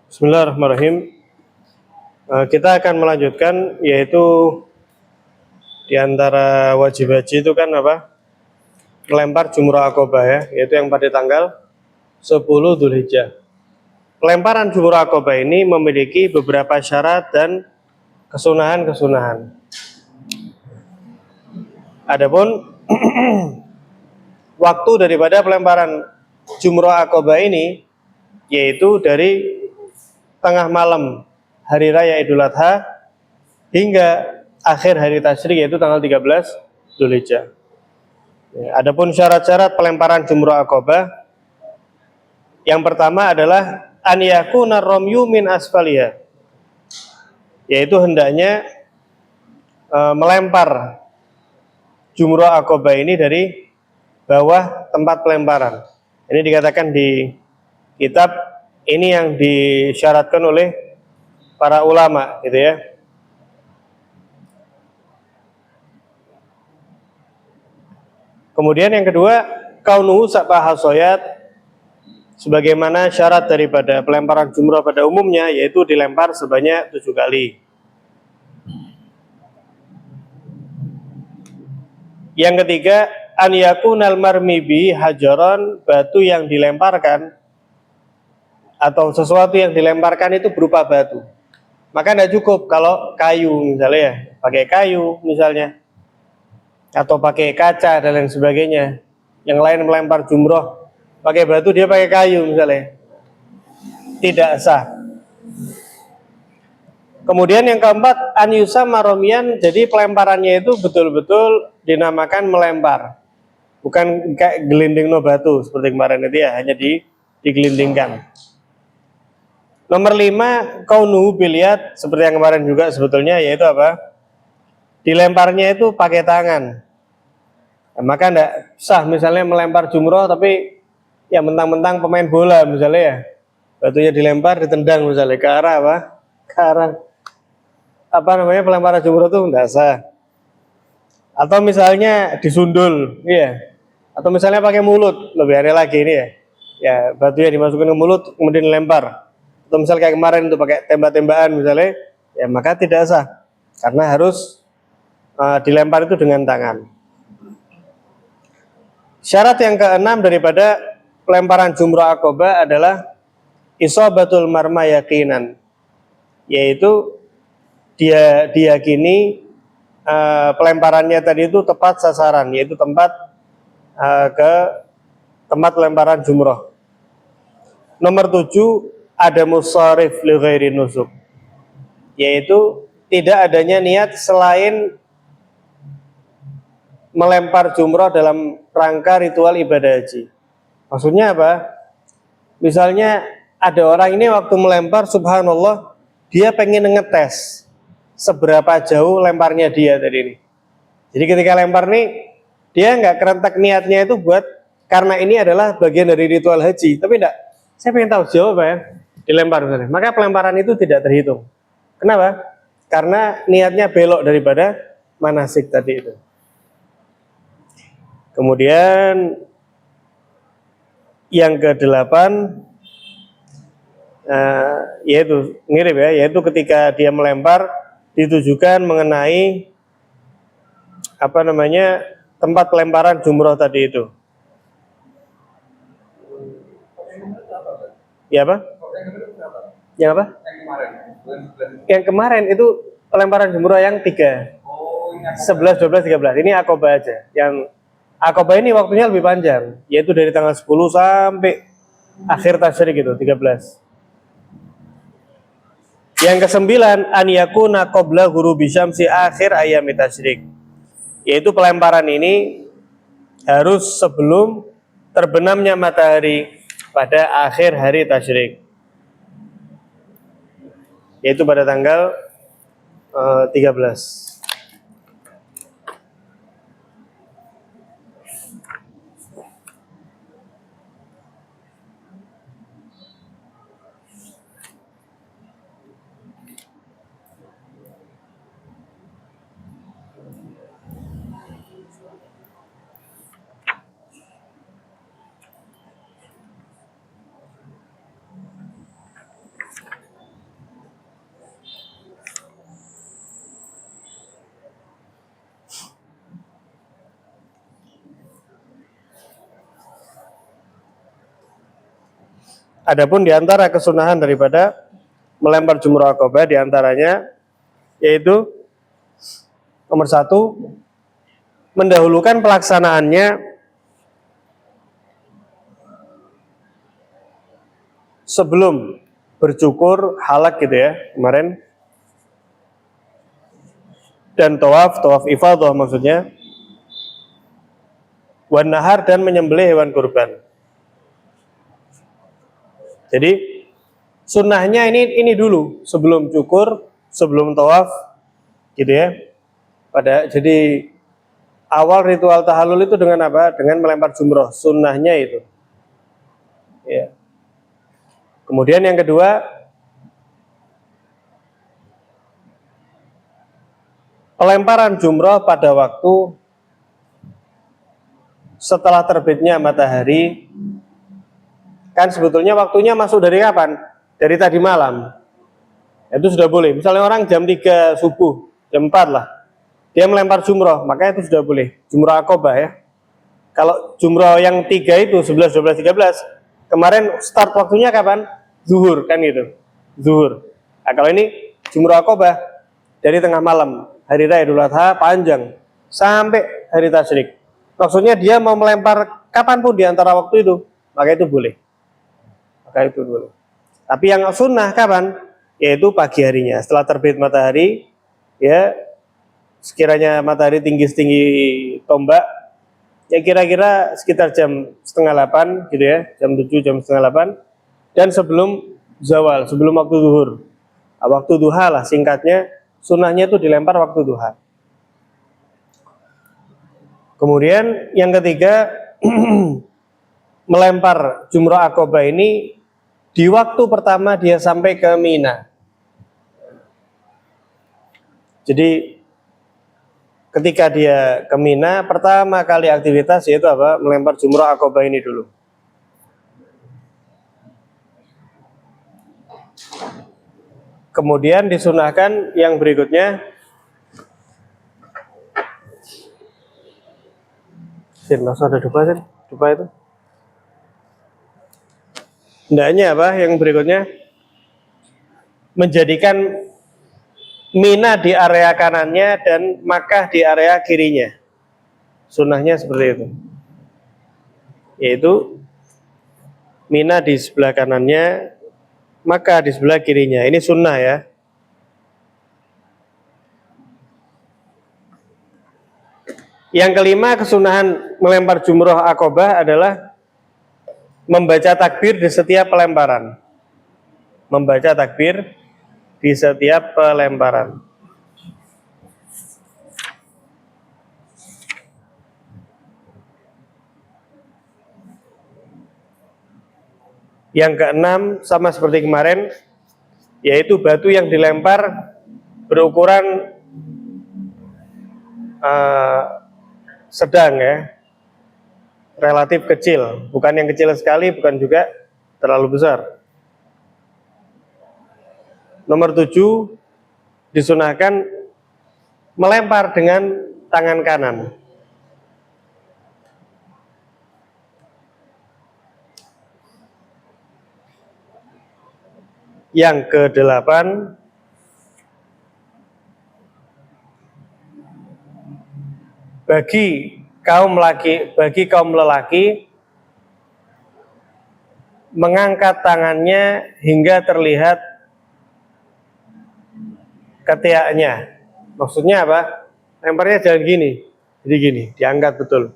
Bismillahirrahmanirrahim. Kita akan melanjutkan, yaitu di antara wajib haji itu kan apa? Melempar jumrah aqobah ya, yaitu yang pada tanggal 10 Dzulhijjah. Pelemparan jumrah aqobah ini memiliki beberapa syarat dan kesunahan-kesunahan. Adapun waktu daripada pelemparan jumrah aqobah ini yaitu dari tengah malam hari raya Idul Adha hingga akhir hari tasyrik, yaitu tanggal 13 Dzulhijjah. Adapun syarat-syarat pelemparan jumrah aqobah, yang pertama adalah an yakuna ramyu min asfaliha, yaitu hendaknya melempar jumrah aqobah ini dari bawah tempat pelemparan. Ini dikatakan di kitab ini yang disyaratkan oleh para ulama, gitu ya. Kemudian yang kedua, kaunuhu sab'ah hasoyat, sebagaimana syarat daripada pelemparan jumrah pada umumnya, yaitu dilempar sebanyak 7 kali. Yang ketiga, an yakunal marmi bi hajaran, batu yang dilemparkan atau sesuatu yang dilemparkan itu berupa batu. Maka tidak cukup kalau kayu misalnya ya, pakai kayu misalnya, atau pakai kaca dan lain sebagainya. Yang lain melempar jumroh pakai batu, dia pakai kayu misalnya, tidak sah. Kemudian yang keempat, an yusamma ramyan, jadi pelemparannya itu betul-betul dinamakan melempar, bukan kayak gelinding no batu seperti kemarin itu ya, hanya digelindingkan. Nomor 5, kaunuhu biliat, seperti yang kemarin juga sebetulnya, yaitu apa? Dilemparnya itu pakai tangan. Nah, maka tidak sah misalnya melempar jumroh tapi ya mentang-mentang pemain bola misalnya ya, batunya dilempar, ditendang misalnya ke arah apa? Ke arah apa namanya, pelemparan jumroh itu tidak sah. Atau misalnya disundul, ya. Atau misalnya pakai mulut, lebih aneh lagi ini ya. Ya, batunya dimasukkan ke mulut kemudian dilempar. Atau misalnya kayak kemarin itu pakai tembak-tembakan misalnya, ya maka tidak sah, karena harus dilempar itu dengan tangan. Syarat yang keenam daripada pelemparan jumrah aqobah adalah isobatul marma yakinan, yaitu dia diyakini pelemparannya tadi itu tepat sasaran, yaitu ke tempat pelemparan jumrah. Nomor 7, ada musarif li ghairi nusuk, yaitu tidak adanya niat selain melempar jumrah dalam rangka ritual ibadah haji. Maksudnya apa? Misalnya ada orang ini waktu melempar, subhanallah, dia pengen ngetes seberapa jauh lemparnya dia tadi ini. Jadi ketika lempar nih, dia nggak kerentak niatnya itu buat karena ini adalah bagian dari ritual haji, tapi enggak, saya pengen tahu jauh apa ya, dilempar misalnya. Maka pelemparan itu tidak terhitung. Kenapa? Karena niatnya belok daripada manasik tadi itu. Kemudian yang ke-8, yaitu mirip ya, yaitu ketika dia melempar ditujukan mengenai apa namanya, tempat pelemparan jumroh tadi itu. Ya apa? Yang apa? Yang kemarin itu pelemparan jumroh yang 3, 11, 12, 13. Ini aqobah aja. Yang aqobah ini waktunya lebih panjang, yaitu dari tanggal 10 sampai akhir tasyrik itu 13. Yang ke-9, an yakuna qabla ghurubi syamsi akhir ayami tasyrik, yaitu pelemparan ini harus sebelum terbenamnya matahari pada akhir hari tasyrik, yaitu pada tanggal 13. Adapun di antara kesunahan daripada melempar jumroh akobah diantaranya yaitu nomor 1, mendahulukan pelaksanaannya sebelum bercukur halak gitu ya kemarin, dan tawaf ifadah maksudnya, wan nahar dan menyembelih hewan kurban. Jadi sunnahnya ini dulu sebelum cukur, sebelum tawaf gitu ya. Jadi awal ritual tahallul itu dengan apa? Dengan melempar jumroh, sunnahnya itu. Ya. Kemudian yang kedua, pelemparan jumroh pada waktu setelah terbitnya matahari. Kan sebetulnya waktunya masuk dari kapan? Dari tadi malam. Itu sudah boleh. Misalnya orang jam 3 subuh, jam 4 lah, dia melempar jumroh, maka itu sudah boleh. Jumroh akobah ya. Kalau jumroh yang 3 itu 11, 12, 13, kemarin start waktunya kapan? Zuhur kan gitu. Zuhur. Nah, kalau ini jumroh akobah dari tengah malam, hari raya Idul Adha panjang sampai hari tasyrik. Maksudnya dia mau melempar kapanpun di antara waktu itu, maka itu boleh. Maka itu boleh. Tapi yang sunnah kapan? Yaitu pagi harinya, setelah terbit matahari, ya sekiranya matahari tinggi tombak, ya kira-kira sekitar jam setengah 8 gitu ya, jam 7, jam setengah 8, dan sebelum zawal, sebelum waktu zuhur. Nah, waktu duha lah singkatnya, sunnahnya itu dilempar waktu duha. Kemudian yang ketiga, melempar jumroh akobah ini di waktu pertama dia sampai ke Mina. Jadi ketika dia ke Mina, pertama kali aktivitas yaitu apa? Melempar jumroh akobah ini dulu. Kemudian disunahkan yang berikutnya, ada dupa itu. Hendaknya apa? Yang berikutnya, menjadikan Mina di area kanannya dan Makkah di area kirinya. Sunnahnya seperti itu. Yaitu Mina di sebelah kanannya, Makkah di sebelah kirinya. Ini sunnah ya. Yang kelima, kesunahan melempar jumroh akobah adalah membaca takbir di setiap pelemparan. Membaca takbir di setiap pelemparan. Yang keenam, sama seperti kemarin, yaitu batu yang dilempar berukuran sedang ya, relatif kecil, bukan yang kecil sekali, bukan juga terlalu besar. Nomor 7, disunahkan melempar dengan tangan kanan. Yang ke-8, bagi kaum lelaki mengangkat tangannya hingga terlihat ketiaknya. Maksudnya apa? Lemparnya jangan gini, jadi gini, diangkat betul,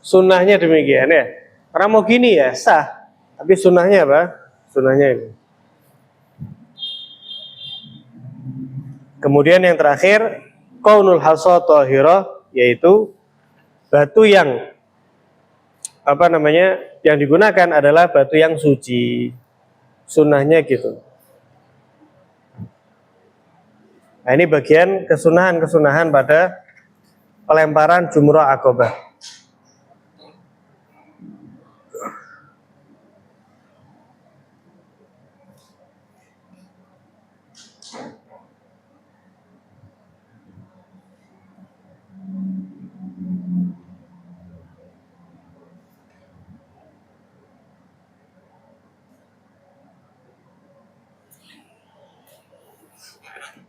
Sunnahnya demikian ya. Karena mau gini ya sah, tapi sunnahnya apa? Sunnahnya ini. Kemudian yang terakhir, qaunul hasa thahirah, yaitu batu yang yang digunakan adalah batu yang suci. Sunnahnya gitu. Nah, ini bagian kesunahan pada pelemparan jumroh akobah.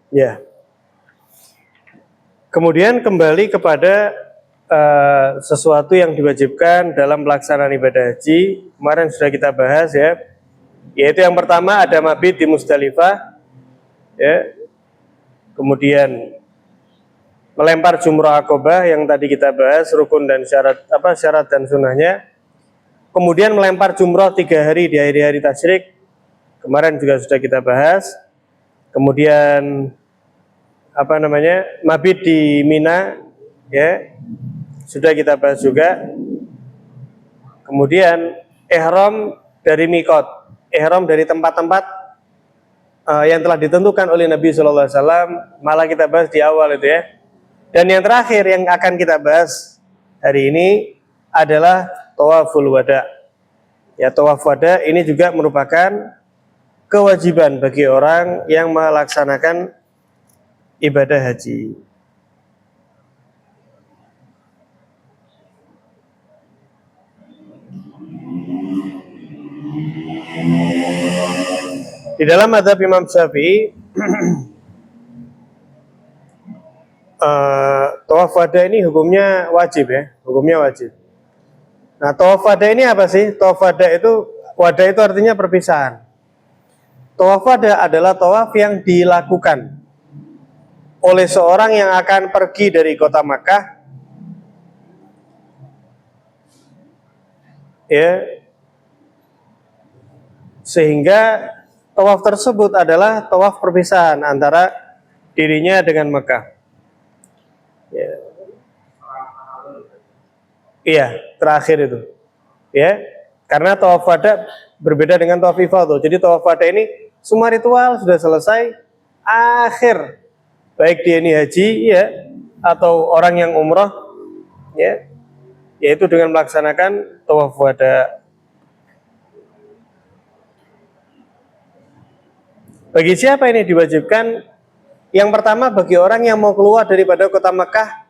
Ya. Kemudian kembali kepada sesuatu yang diwajibkan dalam pelaksanaan ibadah haji. Kemarin sudah kita bahas ya. Yaitu yang pertama ada mabit di Musdalifah. Ya. Kemudian melempar jumrah akobah yang tadi kita bahas, rukun dan syarat dan sunnahnya. Kemudian melempar jumrah 3 hari di hari-hari tasyrik. Kemarin juga sudah kita bahas. Kemudian mabit di Mina, ya, sudah kita bahas juga. Kemudian ihram dari mikot, ihram dari tempat-tempat yang telah ditentukan oleh Nabi Shallallahu Alaihi Wasallam. Malah kita bahas di awal itu ya. Dan yang terakhir yang akan kita bahas hari ini adalah tawaful wada. Ya, tawaf wada ini juga merupakan kewajiban bagi orang yang melaksanakan ibadah haji. Di dalam mazhab Imam Syafi'i, tawaf wada ini hukumnya wajib ya, hukumnya wajib. Nah, tawaf wada ini apa sih? Tawaf wada itu artinya perpisahan. Tawaf wada adalah tawaf yang dilakukan oleh seorang yang akan pergi dari kota Makkah, ya, sehingga tawaf tersebut adalah tawaf perpisahan antara dirinya dengan Makkah. Ya. Iya, terakhir itu. Ya, karena tawaf wada berbeda dengan tawaf ifadah. Jadi tawaf wada ini semua ritual sudah selesai, akhir baik dia ini haji ya atau orang yang umrah ya, yaitu dengan melaksanakan tawaf wada. Bagi siapa ini diwajibkan? Yang pertama bagi orang yang mau keluar daripada kota Makkah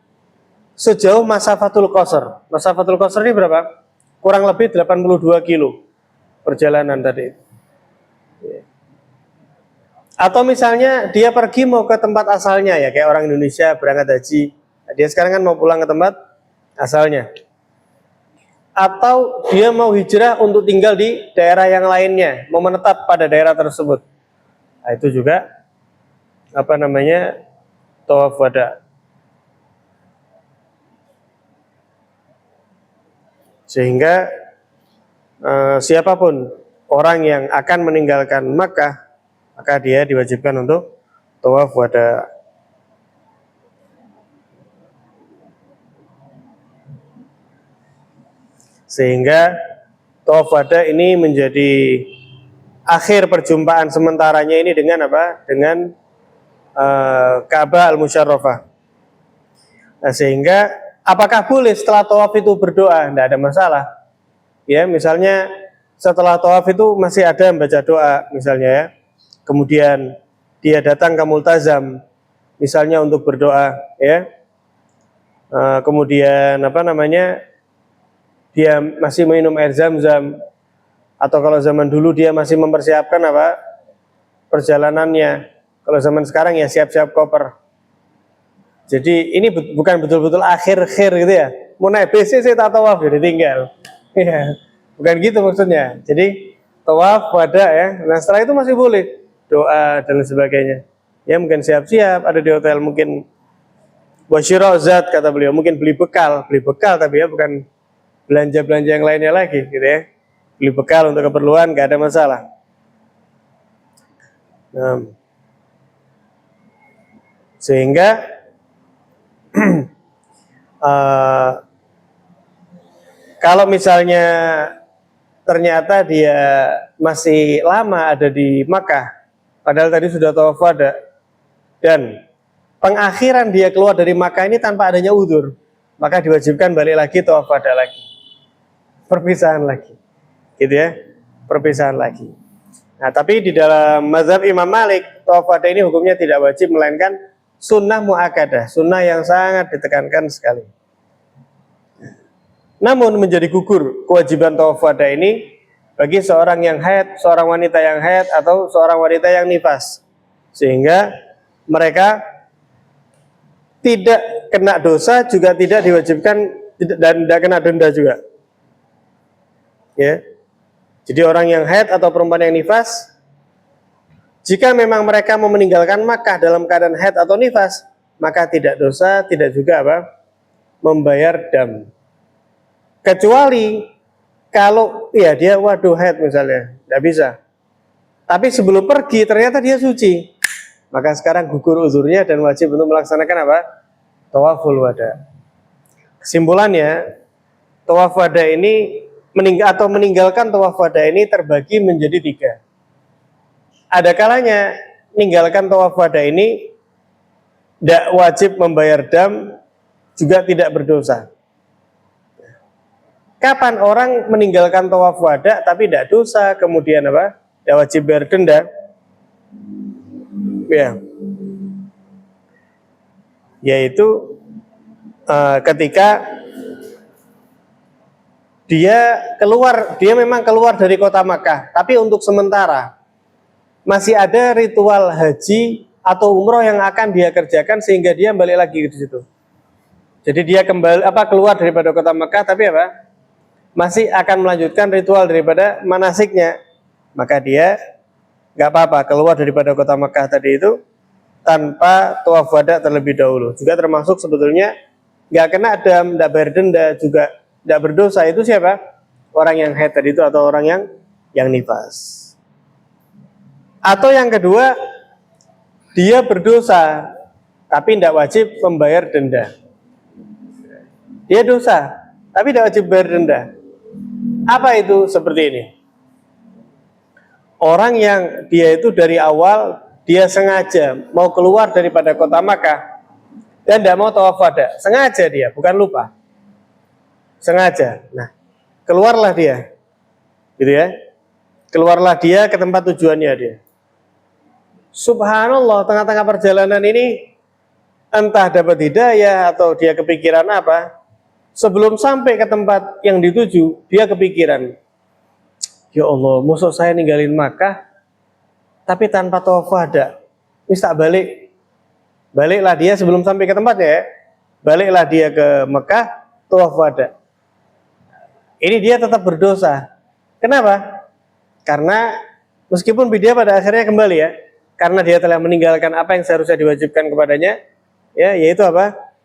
sejauh Masafatul Qasr. Masafatul Qasr ini berapa? Kurang lebih 82 kilo perjalanan tadi. Atau misalnya dia pergi mau ke tempat asalnya ya, kayak orang Indonesia berangkat haji. Dia sekarang kan mau pulang ke tempat asalnya. Atau dia mau hijrah untuk tinggal di daerah yang lainnya, mau menetap pada daerah tersebut. Nah, itu juga tawaf wada. Sehingga siapapun orang yang akan meninggalkan Makkah, maka dia diwajibkan untuk tawaf wada. Sehingga tawaf wada ini menjadi akhir perjumpaan sementaranya ini dengan apa? Dengan Ka'bah al-Musyarrafah. Nah, sehingga apakah boleh setelah tawaf itu berdoa? Tidak ada masalah. Ya, misalnya setelah tawaf itu masih ada membaca doa, misalnya ya. Kemudian dia datang ke multazam, misalnya untuk berdoa, ya. Kemudian dia masih minum air zam-zam, atau kalau zaman dulu dia masih mempersiapkan perjalanannya. Kalau zaman sekarang ya siap-siap koper. Jadi ini bukan betul-betul akhir gitu ya. Mau naik BC saya tak tawaf jadi tinggal. Ya, bukan gitu maksudnya. Jadi tawaf wada ya. Nah setelah itu masih boleh doa dan sebagainya. Ya mungkin siap-siap ada di hotel, mungkin wasyira zat kata beliau, mungkin beli bekal tapi ya bukan belanja yang lainnya lagi gitu ya. Beli bekal untuk keperluan gak ada masalah. Nah, sehingga kalau misalnya ternyata dia masih lama ada di Makkah, padahal tadi sudah tawaf wada, dan pengakhiran dia keluar dari Makkah ini tanpa adanya udzur, maka diwajibkan balik lagi tawaf wada lagi, perpisahan lagi, gitu ya, perpisahan lagi. Nah, tapi di dalam mazhab Imam Malik, tawaf wada ini hukumnya tidak wajib, melainkan sunnah mu'akkadah, sunnah yang sangat ditekankan sekali. Namun menjadi gugur kewajiban tawaf wada ini bagi seorang yang haid, seorang wanita yang haid, atau seorang wanita yang nifas, sehingga mereka tidak kena dosa, juga tidak diwajibkan dan tidak kena denda juga. Ya. Jadi orang yang haid atau perempuan yang nifas, jika memang mereka mau meninggalkan Makkah dalam keadaan haid atau nifas, maka tidak dosa, tidak juga membayar dam. Kecuali kalau ya dia waduh haid misalnya, tidak bisa. Tapi sebelum pergi ternyata dia suci, maka sekarang gugur uzurnya dan wajib untuk melaksanakan tawaful wada. Kesimpulannya, tawaf wada ini meninggalkan tawaf wada ini terbagi menjadi 3. Ada kalanya meninggalkan tawaf wada ini tidak wajib membayar dam, juga tidak berdosa. Kapan orang meninggalkan tawaf wada tapi tidak dosa, kemudian tidak wajib bayar denda? Ya, yaitu ketika dia memang keluar dari kota Makkah, tapi untuk sementara masih ada ritual haji atau umroh yang akan dia kerjakan sehingga dia balik lagi di situ. Jadi dia keluar daripada kota Makkah, tapi masih akan melanjutkan ritual daripada manasiknya, maka dia nggak apa-apa keluar daripada kota Makkah tadi itu tanpa tawaf wada terlebih dahulu. Juga termasuk sebetulnya nggak kena dam, nggak bayar denda, juga tidak berdosa. Itu siapa? Orang yang haid tadi itu atau orang yang nifas. Atau yang kedua, dia berdosa tapi tidak wajib membayar denda. Dia dosa tapi tidak wajib bayar denda. Apa itu? Seperti ini. Orang yang dia itu dari awal dia sengaja mau keluar daripada kota Makkah dan tidak mau tawaf wada, sengaja dia, bukan lupa, sengaja. Nah, keluarlah dia, gitu ya, keluarlah dia ke tempat tujuannya dia. Subhanallah, tengah-tengah perjalanan ini entah dapat hidayah atau dia kepikiran apa, sebelum sampai ke tempat yang dituju dia kepikiran, ya Allah, musuh saya ninggalin Makkah tapi tanpa tawaf wada. Ini tak baliklah dia sebelum sampai ke tempatnya ya. Baliklah dia ke Mekah, tawaf wada. Ini dia tetap berdosa. Kenapa? Karena meskipun dia pada akhirnya kembali ya, karena dia telah meninggalkan apa yang seharusnya diwajibkan kepadanya, ya, yaitu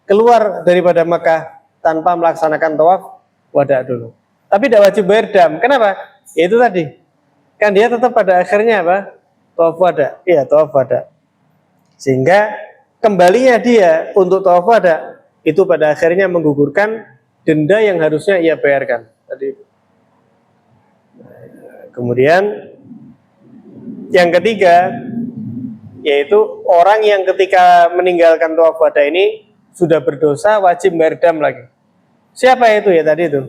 keluar daripada Mekah tanpa melaksanakan tawaf wada dulu. Tapi tidak wajib bayar dam. Kenapa? Ya itu tadi. Kan dia tetap pada akhirnya tawaf wada. Iya, tawaf wada. Sehingga kembalinya dia untuk tawaf wada itu pada akhirnya menggugurkan denda yang harusnya ia bayarkan tadi. Kemudian yang ketiga, yaitu orang yang ketika meninggalkan tawaf wada ini sudah berdosa, wajib bayar dam lagi. Siapa itu ya tadi itu?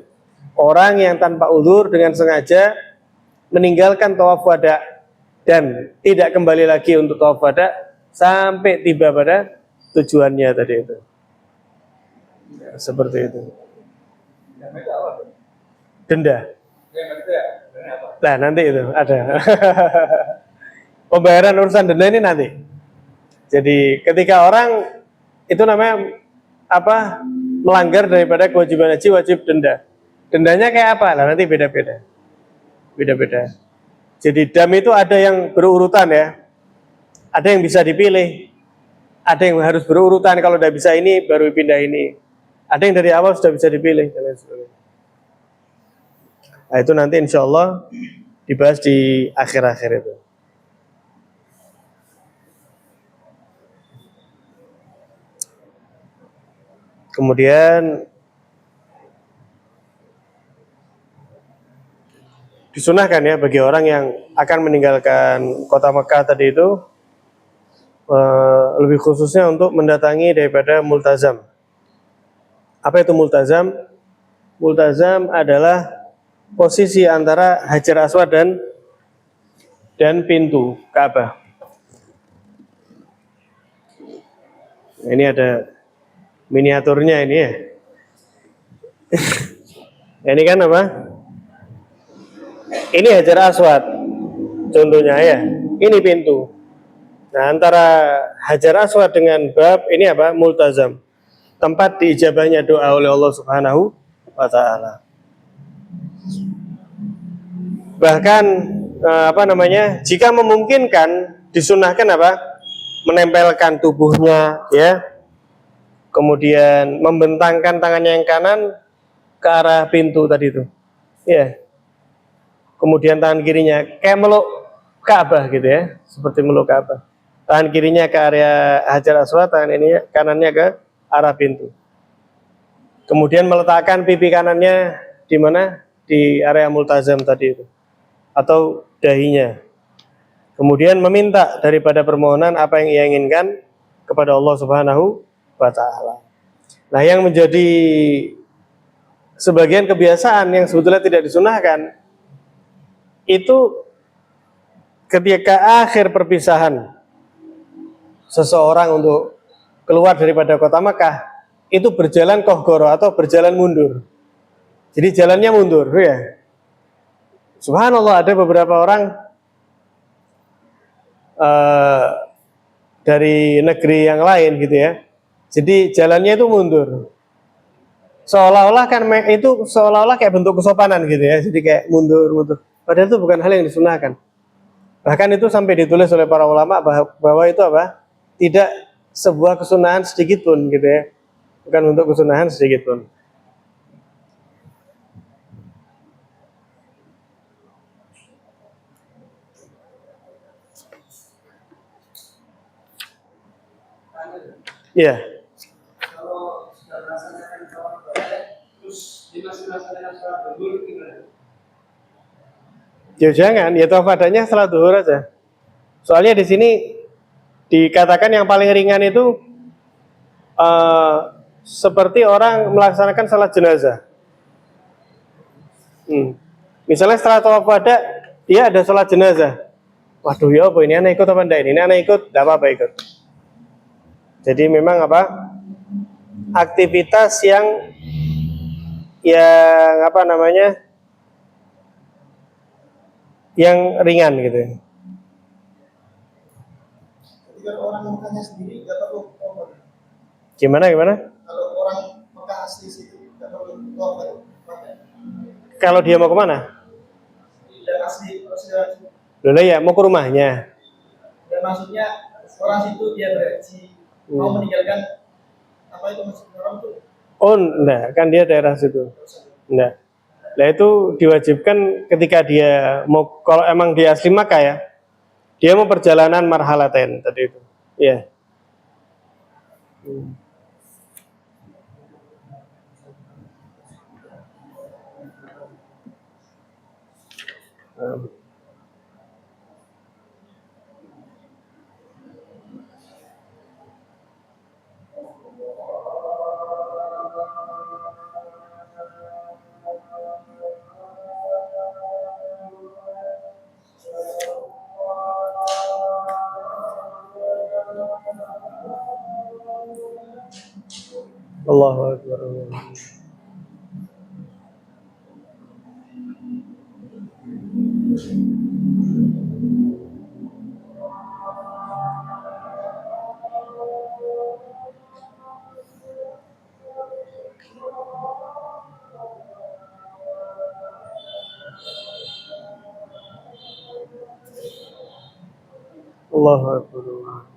Orang yang tanpa uzur dengan sengaja meninggalkan tawaf wada dan tidak kembali lagi untuk tawaf wada sampai tiba pada tujuannya tadi itu. Ya, seperti itu. Denda. Nah, nanti itu ada. Pembayaran urusan denda ini nanti. Jadi ketika orang itu namanya melanggar daripada kewajiban haji, wajib denda. Dendanya kayak apa? Nah, nanti beda-beda. Beda-beda. Jadi dam itu ada yang berurutan ya. Ada yang bisa dipilih. Ada yang harus berurutan, kalau udah bisa ini baru pindah ini. Ada yang dari awal sudah bisa dipilih. Nah, itu nanti insya Allah dibahas di akhir-akhir itu. Kemudian disunahkan ya bagi orang yang akan meninggalkan kota Mekah tadi itu, lebih khususnya untuk mendatangi daripada multazam. Apa itu multazam? Multazam adalah posisi antara Hajar Aswad dan pintu Ka'bah. Nah, ini ada miniaturnya ini ya. Ini kan apa? Ini Hajar Aswad contohnya ya. Ini pintu. Nah, antara Hajar Aswad dengan Bab ini apa? Multazam. Tempat diijabahnya doa oleh Allah Subhanahu wa taala. Bahkan jika memungkinkan disunahkan apa? Menempelkan tubuhnya ya. Kemudian membentangkan tangannya yang kanan ke arah pintu tadi itu. Ya. Kemudian tangan kirinya kayak meluk Ka'bah gitu ya, seperti meluk Ka'bah. Tangan kirinya ke area Hajar Aswad, tangan ini kanannya ke arah pintu. Kemudian meletakkan pipi kanannya di mana? Di area multazam tadi itu, atau dahinya. Kemudian meminta daripada permohonan apa yang ia inginkan kepada Allah Subhanahu wa taala. Nah, yang menjadi sebagian kebiasaan yang sebetulnya tidak disunahkan itu ketika akhir perpisahan seseorang untuk keluar daripada kota Makkah itu berjalan kohgoro atau berjalan mundur. Jadi jalannya mundur ya. Subhanallah, ada beberapa orang dari negeri yang lain gitu ya. Jadi jalannya itu mundur. Seolah-olah kan itu seolah-olah kayak bentuk kesopanan gitu ya. Jadi kayak mundur. Padahal itu bukan hal yang disunahkan. Bahkan itu sampai ditulis oleh para ulama bahwa itu apa? Tidak sebuah kesunahan sedikit pun gitu ya. Bukan untuk kesunahan sedikit pun. Iya. Kalau sudah merasakan kawan terus dilaksanakan sholat zuhur gimana? Ya jangan, ya toh padanya salat zuhur aja. Soalnya di sini dikatakan yang paling ringan itu seperti orang melaksanakan salat jenazah. Misalnya setelah tawaf wada, dia ada salat jenazah. Waduh ya apa ini, anak ikut apa enggak ini? Ini anak ikut, enggak apa-apa ikut. Jadi memang apa? Aktivitas yang yang ringan gitu. Kalau orang Mekahnya sendiri nggak perlu tawaf. Gimana? Kalau orang Mekah asli situ nggak perlu tawaf. Kalau dia mau kemana? Asli. Loh ya, mau ke rumahnya. Dan maksudnya orang situ dia berhaji, mau meninggalkan apa itu masjid Haram tuh? Oh, enggak, kan dia daerah situ. Enggak. Nah itu diwajibkan ketika dia mau, kalau emang dia asli Makkah ya, dia mau perjalanan marhalaten tadi itu. Ya. Allahu Akbar. Allahu Akbar.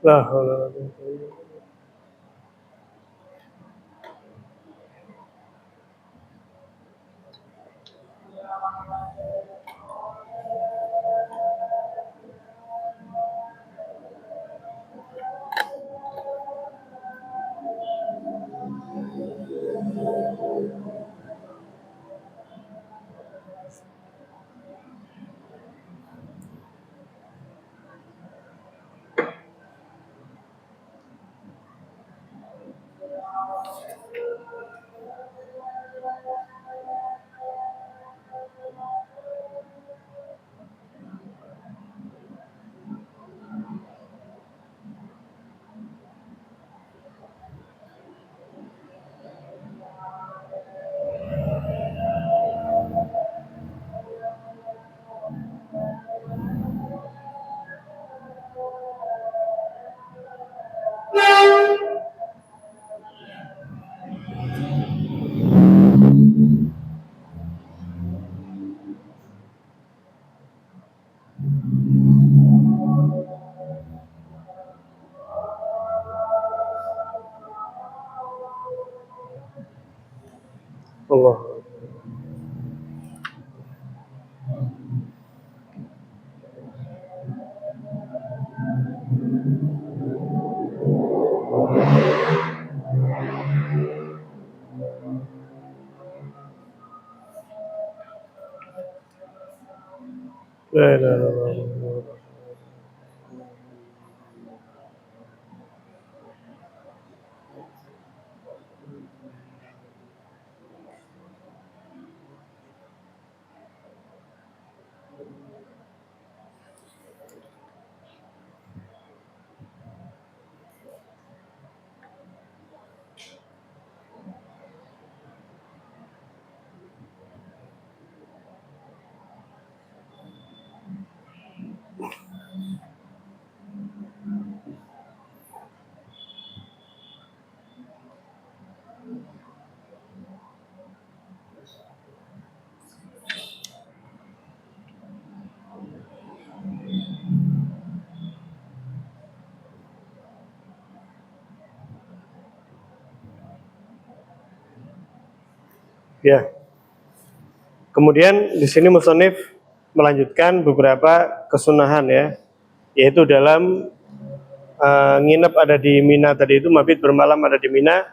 La haula wala quwwata illa Allah. La ilaha illallah. Ya. Kemudian di sini musonif melanjutkan beberapa kesunahan ya, yaitu dalam nginep ada di Mina tadi itu, mabit bermalam ada di Mina,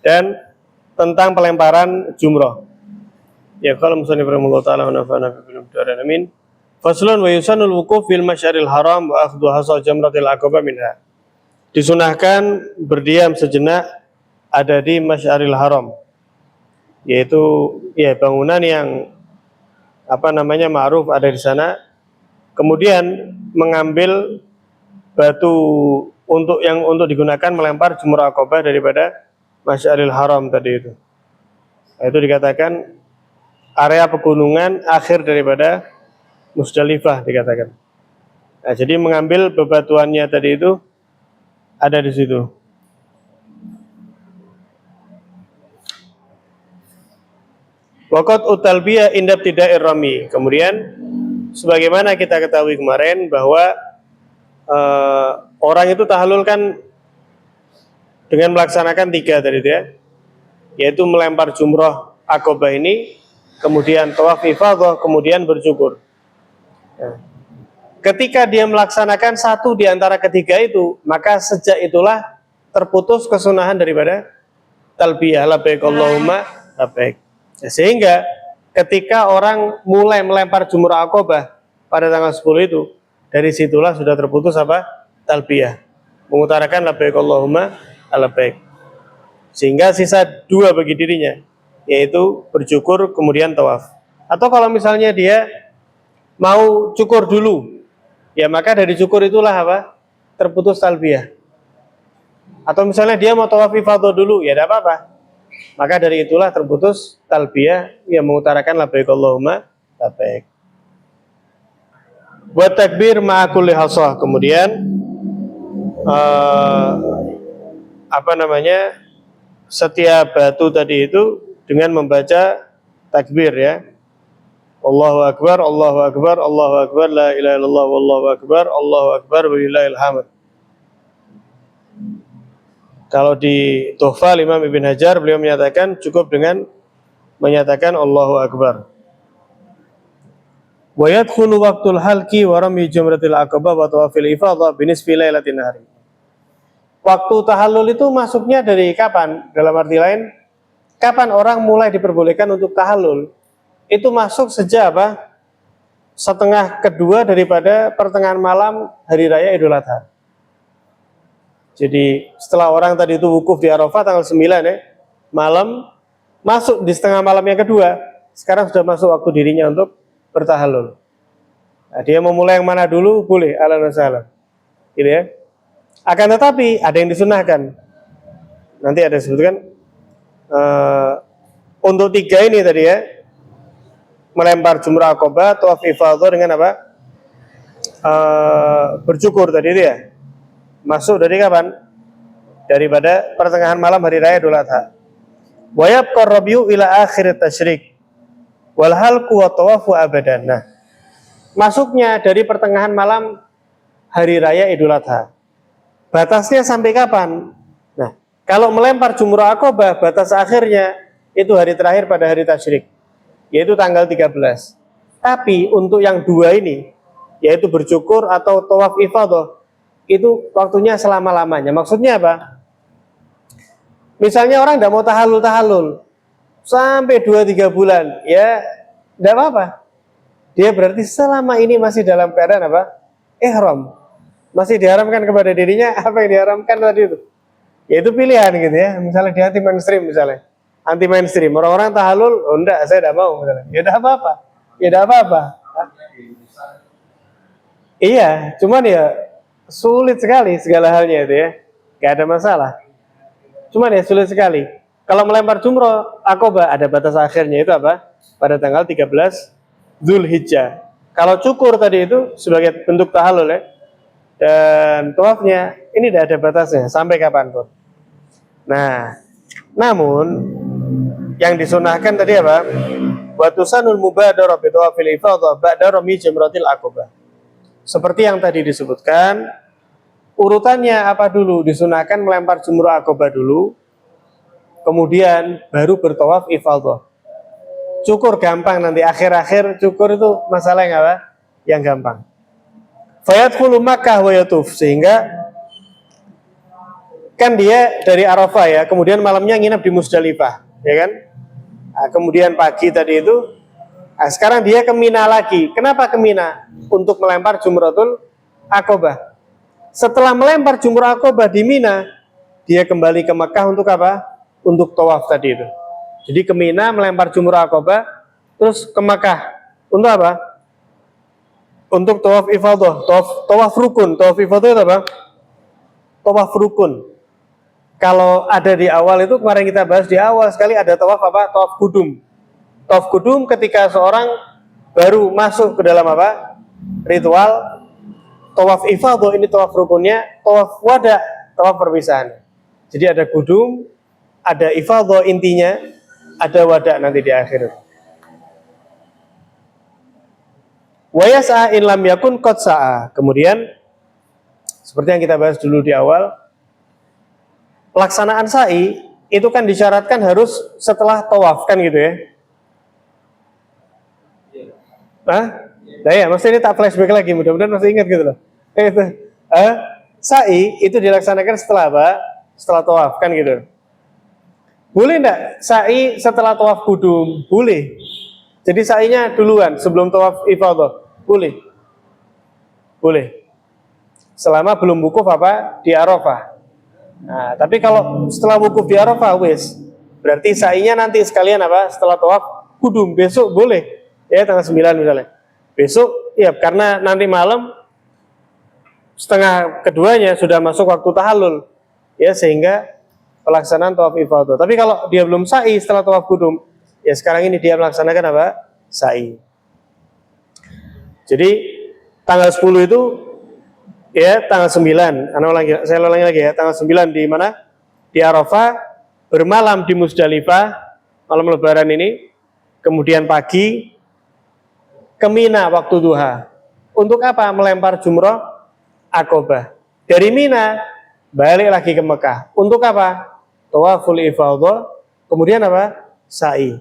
dan tentang pelemparan jumroh. Ya kalau musonif rahimahullah taala wa nafa'ana bi ilmihi wa amin. Faslun wa yusanul wuquf fil masyaril haram wa akhdhu hasa jamratil aqaba minha. Disunahkan berdiam sejenak ada di masyaril haram, yaitu ya bangunan yang ma'ruf ada di sana, kemudian mengambil batu untuk digunakan melempar jumrah aqabah daripada masyaril haram tadi itu. Itu dikatakan area pegunungan akhir daripada Musdalifah dikatakan. Nah, jadi mengambil bebatuannya tadi itu ada di situ. Waqat utalbiyah indab tidak rami. Kemudian sebagaimana kita ketahui kemarin bahwa orang itu tahallul kan dengan melaksanakan 3 tadi itu ya, yaitu melempar jumrah aqabah ini, kemudian tawaf ifadah, kemudian bersyukur. Ya. Ketika dia melaksanakan satu di antara ketiga itu, maka sejak itulah terputus kesunahan daripada talbiyah labbaik Allahumma labbaik. Ya, sehingga ketika orang mulai melempar jumrah aqabah pada tanggal 10 itu, dari situlah sudah terputus apa? Talbiyah. Mengutarakan labbaik Allahumma labbaik. Sehingga sisa 2 bagi dirinya, yaitu bersyukur kemudian tawaf. Atau kalau misalnya dia mau cukur dulu, ya maka dari cukur itulah apa? Terputus talbiyah. Atau misalnya dia mau tawaf ifadah dulu, ya tidak apa-apa. Maka dari itulah terputus talbiyah yang mengutarakan labbaik Allahumma labbaik. Buat takbir ma'a kulli hasah, kemudian setiap batu tadi itu dengan membaca takbir ya. Allahu akbar, Allahu akbar, Allahu akbar, la ilaha illallah wallahu akbar, Allahu akbar walillahil hamd. Kalau di Tuhfah Imam Ibn Hajar beliau menyatakan cukup dengan menyatakan Allahu Akbar. Wa yadkhulu waqtul halqi wa rami jamratil aqabah wa tawafil ifadah binisfi lailatin nahari. Waktu tahallul itu masuknya dari kapan? Dalam arti lain, kapan orang mulai diperbolehkan untuk tahallul? Itu masuk sejak apa? Setengah kedua daripada pertengahan malam hari raya Idul Adha. Jadi setelah orang tadi itu wukuf di Arafah tanggal 9 ya, malam masuk di setengah malam yang kedua, sekarang sudah masuk waktu dirinya untuk bertahallul. Nah, dia mau mulai yang mana dulu boleh, ahlan wa sahlan. Gitu ya. Akan tetapi ada yang disunahkan. Nanti ada disebutkan untuk 3 ini tadi ya, melempar jumrah aqabah, tawaf ifadah dengan apa? Bercukur tadi itu ya. Masuk dari kapan? Daripada pertengahan malam hari raya Idul Adha. Wa yabqa rabiu ila akhir tasyrik. Wal halqu wa tawafu abadan. Nah, masuknya dari pertengahan malam hari raya Idul Adha. Batasnya sampai kapan? Nah, kalau melempar jumrah aqabah, batas akhirnya itu hari terakhir pada hari tasyrik, yaitu tanggal 13. Tapi untuk yang 2 ini, yaitu bercukur atau tawaf ifadah, itu waktunya selama-lamanya. Maksudnya apa? Misalnya orang tidak mau tahallul sampai 2-3 bulan, ya tidak apa-apa. Dia berarti selama ini masih dalam keadaan apa? Ihram. Masih diharamkan kepada dirinya apa yang diharamkan tadi itu. Yaitu pilihan gitu ya. Misalnya dia anti mainstream misalnya. Anti mainstream. Orang-orang tahallul, oh enggak, saya tidak mau misalnya. Ya tidak apa-apa. Ya tidak apa-apa. Iya, cuman ya sulit sekali segala halnya itu ya. Gak ada masalah. Cuman ya sulit sekali. Kalau melempar jumrah aqabah ada batas akhirnya itu apa? Pada tanggal 13 Zulhijjah. Kalau cukur tadi itu sebagai bentuk tahallul ya. Dan tawafnya ini tidak ada batasnya sampai kapanpun. Nah, namun yang disunahkan tadi apa? Wa tusanul mubadarah bi tawafil ifadah ba'da rami jamratil aqabah. Seperti yang tadi disebutkan, urutannya apa dulu? Disunahkan melempar jumrah aqabah dulu, kemudian baru bertawaf ifadah. Cukur gampang nanti, akhir-akhir cukur itu masalah yang apa? Yang gampang. Fayadkhulu Makkah wa yatuf, sehingga kan dia dari Arafah ya, kemudian malamnya nginap di Musdalifah, ya kan? Nah, kemudian pagi tadi itu, nah sekarang dia ke Mina lagi. Kenapa ke Mina? Untuk melempar jumratul aqabah. Setelah melempar jumrah aqabah di Mina, dia kembali ke Makkah untuk apa? Untuk tawaf tadi itu. Jadi ke Mina melempar jumrah aqabah, terus ke Makkah untuk apa? Untuk tawaf ifadah, tawaf rukun. Tawaf ifadah itu apa? Tawaf rukun. Kalau ada di awal itu kemarin kita bahas di awal sekali ada tawaf apa? Tawaf kudum. Tawaf kudum ketika seorang baru masuk ke dalam apa? Ritual. Tawaf ifadah ini tawaf rukunnya, tawaf wada, tawaf perpisahan. Jadi ada kudum, ada ifadah intinya, ada wada nanti di akhir. Wa yas'a in lam yakun qad sa'a. Kemudian seperti yang kita bahas dulu di awal, pelaksanaan sa'i itu kan disyaratkan harus setelah tawaf kan gitu ya. Nah ya, maksudnya ini tak flashback lagi, mudah-mudahan masih ingat gitu loh. Sa'i itu dilaksanakan setelah apa? Setelah tawaf kan gitu. Boleh enggak sa'i setelah tawaf kudum? Boleh. Jadi sa'inya duluan sebelum tawaf ifadah. Boleh. Boleh. Selama belum wukuf apa? Di Arafah. Nah, tapi kalau setelah wukuf di Arafah wis, berarti sa'inya nanti sekalian apa? Setelah tawaf kudum, besok boleh. Ya tanggal 9 misalnya. Besok ya karena nanti malam setengah keduanya sudah masuk waktu tahallul. Ya sehingga pelaksanaan tawaf ifadah. Tapi kalau dia belum sa'i setelah tawaf kudum, ya sekarang ini dia melaksanakan apa? Sa'i. Jadi tanggal 10 itu ya tanggal 9. Saya ulangi lagi ya, tanggal 9 di mana? Di Arafah, bermalam di Musdalifah, malam lebaran ini, kemudian pagi ke Mina waktu duha. Untuk apa? Melempar jumrah aqabah. Dari Mina balik lagi ke Mekah. Untuk apa? Tawaful ifadah, kemudian apa? Sa'i.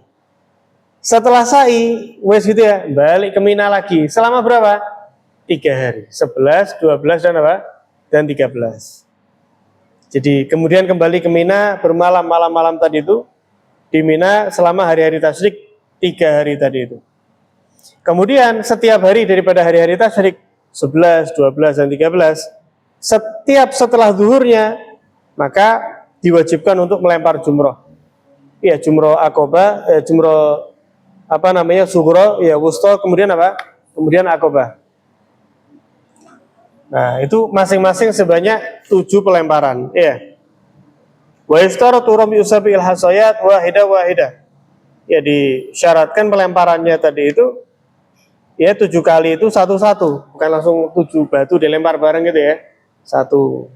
Setelah sa'i, wes gitu ya, balik ke Mina lagi. Selama berapa? 3 hari. 11, 12 dan apa? Dan 13. Jadi kemudian kembali ke Mina, bermalam malam-malam tadi itu di Mina selama hari-hari tasyrik 3 hari tadi itu. Kemudian setiap hari daripada hari-hari tasyrik 11, 12 dan 13, setiap setelah zuhurnya maka diwajibkan untuk melempar jumroh. Ya, jumroh akobah, jumroh apa namanya, sugro, ya wusto, kemudian apa? Kemudian akobah. Nah, itu masing-masing sebanyak 7 pelemparan, ya. Wa yashtaratu ramy usabil hasayat wahida. Ya, disyaratkan pelemparannya tadi itu ya 7 kali itu satu-satu, bukan langsung 7 batu dilempar bareng gitu ya. Satu.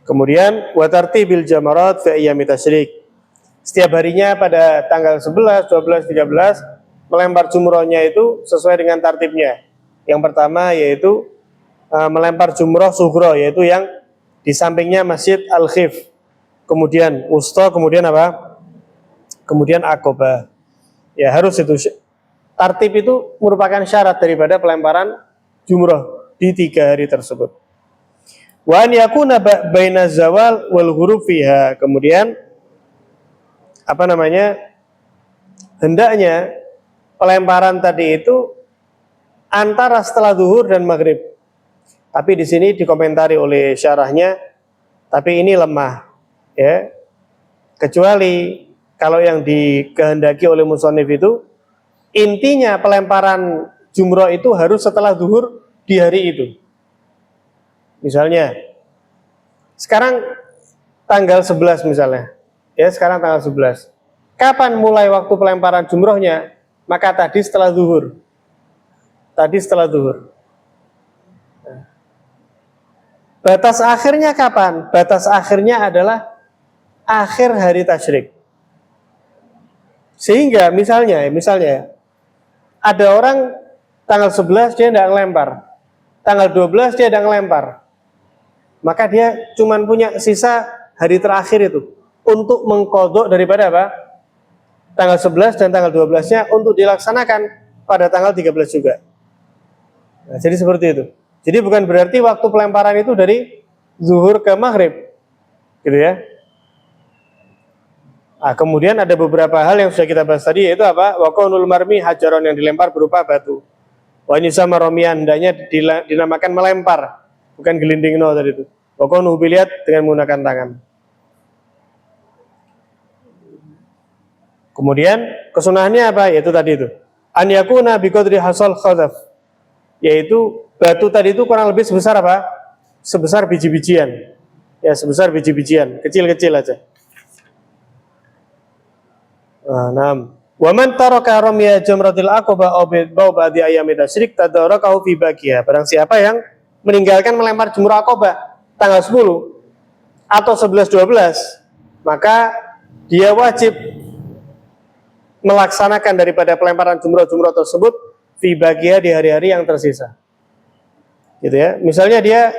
Kemudian wa tartibil jamarat fi ayyami tasyrik. Setiap harinya pada tanggal 11, 12, 13 melempar jumrohnya itu sesuai dengan tartibnya. Yang pertama yaitu melempar jumroh sugro, yaitu yang di sampingnya Masjid Al-Khif. Kemudian wusta, kemudian apa? Kemudian akobah. Ya, harus itu. Tartib itu merupakan syarat daripada pelemparan jumroh di 3 hari tersebut. Wa an yakuna baina zawal wal ghurub fiha. Kemudian apa namanya? Hendaknya pelemparan tadi itu antara setelah zuhur dan maghrib. Tapi di sini dikomentari oleh syarahnya, tapi ini lemah, ya. Kecuali kalau yang dikehendaki oleh musannif itu intinya pelemparan jumroh itu harus setelah zuhur di hari itu. Misalnya sekarang tanggal 11 misalnya. Ya, sekarang tanggal 11. Kapan mulai waktu pelemparan jumrohnya? Maka tadi setelah zuhur. Batas akhirnya kapan? Batas akhirnya adalah akhir hari tasyrik. Sehingga misalnya ada orang tanggal 11 dia tidak ngelempar, tanggal 12 dia tidak ngelempar, maka dia cuma punya sisa hari terakhir itu untuk mengkodok daripada apa? Tanggal 11 dan tanggal 12-nya untuk dilaksanakan pada tanggal 13 juga. Nah, jadi seperti itu. Jadi bukan berarti waktu pelemparan itu dari zuhur ke maghrib, gitu ya. Nah, kemudian ada beberapa hal yang sudah kita bahas tadi, yaitu apa? Wa qaunul marmi hajaron, yang dilempar berupa batu. Wa nisama romian, hendaknya dinamakan melempar, bukan gelinding no tadi itu. Wa qaunu biliat, dengan menggunakan tangan. Kemudian kesunahannya apa? Yaitu tadi itu. An yakuna bi qadri hasal khadzaf. Yaitu batu tadi itu kurang lebih sebesar apa? Sebesar biji-bijian. Ya, sebesar biji-bijian, kecil-kecil aja. Nah, wa man taraka ramya jamratil aqabah aw ba'di ayyami tasyrik tadarakahu fi baqiya. Barang siapa yang meninggalkan melempar jumrah Aqabah tanggal 10 atau 11 12, maka dia wajib melaksanakan daripada pelemparan jumrah tersebut fi baqiya, di hari-hari yang tersisa. Gitu ya. Misalnya dia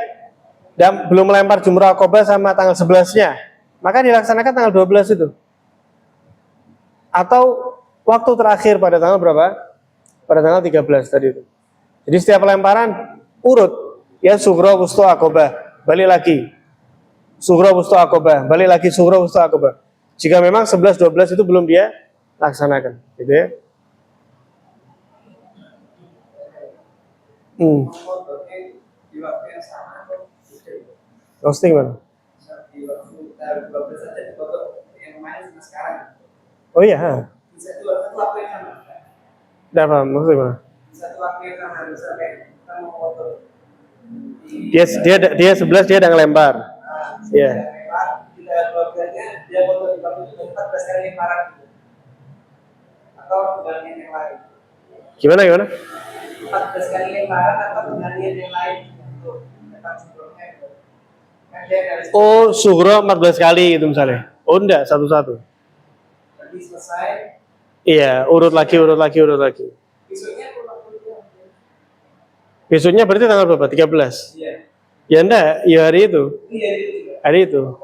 belum melempar jumrah Aqabah sama tanggal 11-nya, maka dilaksanakan tanggal 12 itu. Atau waktu terakhir pada tanggal berapa? Pada tanggal 13 tadi itu. Jadi setiap pelemparan urut, ya, sugro wusto akobah, balik lagi. Sugro wusto akobah, balik lagi sugro wusto akobah. Jika memang 11 12 itu belum dia laksanakan, gitu ya. Di waktu yang sama Roasting mana? di waktu 12 saja di foto yang kemarin sama sekarang. Oh iya. Bisa satu waktu yang sama. Tidak paham, maksudnya gimana? Satu waktu yang sama, misalnya kita mau foto. Dia 11 dia udah ngelempar. Iya. Kita 12-nya dia foto di waktu itu 14 kali lemparan gitu. Atau penggantian yang lain. Gimana? 14 kali lemparan atau penggantian yang lain untuk lepas jumrohnya gitu. Kan dia dari Oh, sugro 14 kali gitu misalnya. Oh enggak, satu-satu. Jadi selesai. Iya, urut lagi. Besoknya pulang. Besoknya berarti tanggal berapa? 13. Iya. Ya enggak, ya hari itu. Iya itu juga. Hari itu.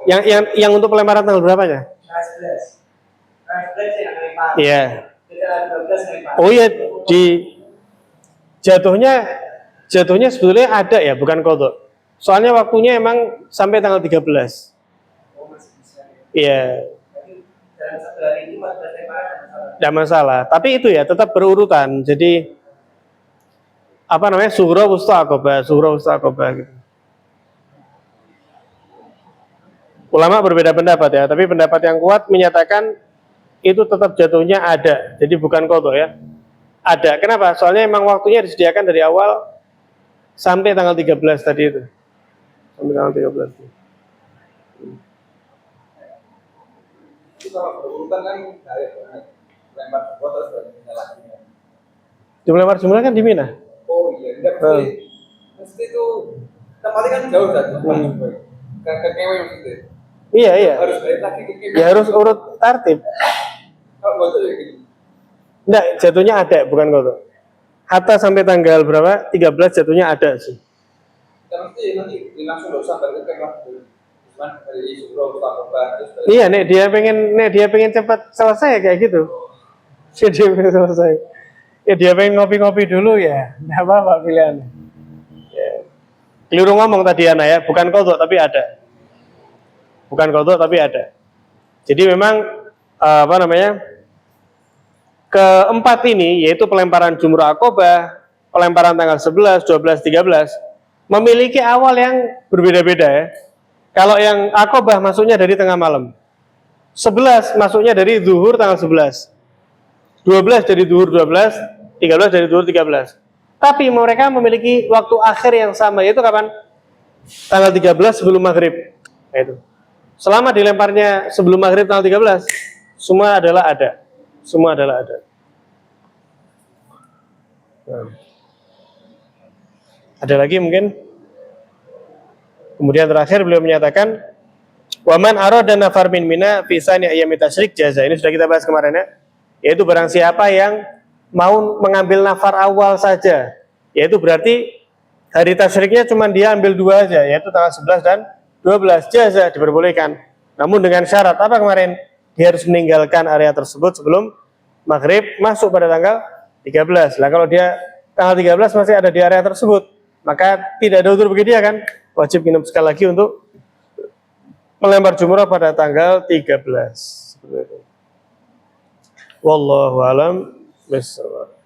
Yang untuk pelemparan tanggal berapanya? Tanggal 11. Tanggal 11 yang lempar. Iya. Tanggal 12 lempar. Oh iya, di jatuhnya sebetulnya ada ya, bukan kodok. Soalnya waktunya emang sampai tanggal 13. Oh masih bisa. Iya, Jadi dalam satu hari ini 14 lemparan ada masalah. tidak masalah. Tapi itu ya tetap berurutan. Jadi apa namanya, sughra, wusta, akobah gitu. Ulama berbeda pendapat ya, tapi pendapat yang kuat menyatakan itu tetap jatuhnya ada. Jadi bukan kodok ya. Ada. Kenapa? Soalnya emang waktunya disediakan dari awal sampai tanggal 13 tadi itu. Sampai tanggal 13. Itu kalau berurutan kan dari lempar jumroh terus berikutnya lagi. Jumlah jumlah kan di Mina. Oh iya, enggak mesti itu tempatnya kan jauh kan. Ke kewe mesti. Iya. Harus balik lagi ke kewe. Ya harus urut tertib. Kalau bodoh ya gitu. Enggak, jatuhnya ada, bukan kodok. Hatta sampai tanggal berapa? 13 jatuhnya ada sih. Ya mesti nanti langsung enggak usah balik ke kewe. Cuman dari Subro ke Akobah terus balik. Iya, nek dia pengen cepat selesai kayak gitu. Dia pengen selesai. Ya dia pengen ngopi-ngopi dulu ya, enggak apa-apa pilihannya. Ya. Keliru ngomong tadi anak ya, bukan kodok tapi ada. Bukan kodok tapi ada. Jadi memang apa namanya, keempat ini yaitu pelemparan jumrah akobah, pelemparan tanggal 11, 12, 13 memiliki awal yang berbeda-beda ya. Kalau yang akobah masuknya dari tengah malam, 11 masuknya dari zuhur tanggal 11, 12 dari zuhur 12, 13 dari zuhur 13. Tapi mereka memiliki waktu akhir yang sama, yaitu kapan? Tanggal 13 sebelum maghrib. Nah, itu. Selama dilemparnya sebelum maghrib tanggal 13, semua adalah ada. Semua adalah ada. Nah. Ada lagi mungkin? Kemudian terakhir beliau menyatakan, waman arada nafar min mina fi sani ayyamit tasyrik jaza. Ini sudah kita bahas kemarin ya. Yaitu barang siapa yang mau mengambil nafar awal saja, yaitu berarti hari tasyriknya cuma dia ambil 2 aja, yaitu tanggal 11 dan 12, jaza, diperbolehkan. Namun dengan syarat apa kemarin? Dia harus meninggalkan area tersebut sebelum maghrib masuk pada tanggal 13. Nah kalau dia tanggal 13 masih ada di area tersebut, maka tidak ada udzur bagi dia kan? Wajib nginep sekali lagi untuk melempar jumrah pada tanggal 13. Seperti itu. Wallahu alam bissawab.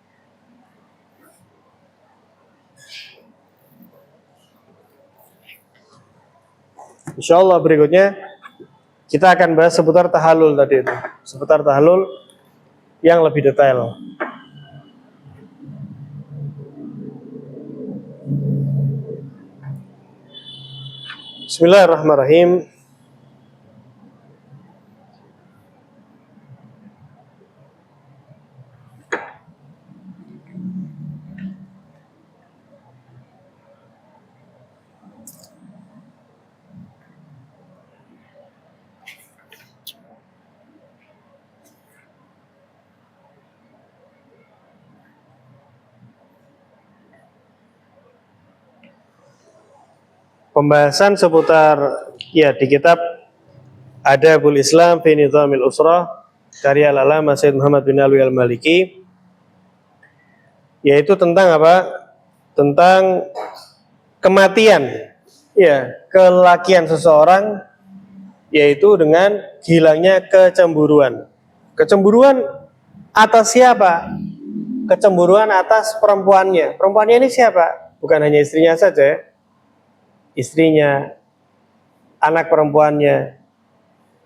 Insyaallah berikutnya kita akan bahas seputar tahallul tadi itu. Seputar tahallul yang lebih detail. Bismillahirrahmanirrahim. Pembahasan seputar ya di kitab Adabul Islam fi Nizamil Usrah karya Al-Allamah Sayyid Muhammad bin Alwi Al-Maliki, yaitu tentang apa? Tentang kematian, ya, kelakian seseorang, yaitu dengan hilangnya kecemburuan. Kecemburuan atas siapa? Kecemburuan atas perempuannya. Perempuannya ini siapa? Bukan hanya istrinya saja, istrinya, anak perempuannya,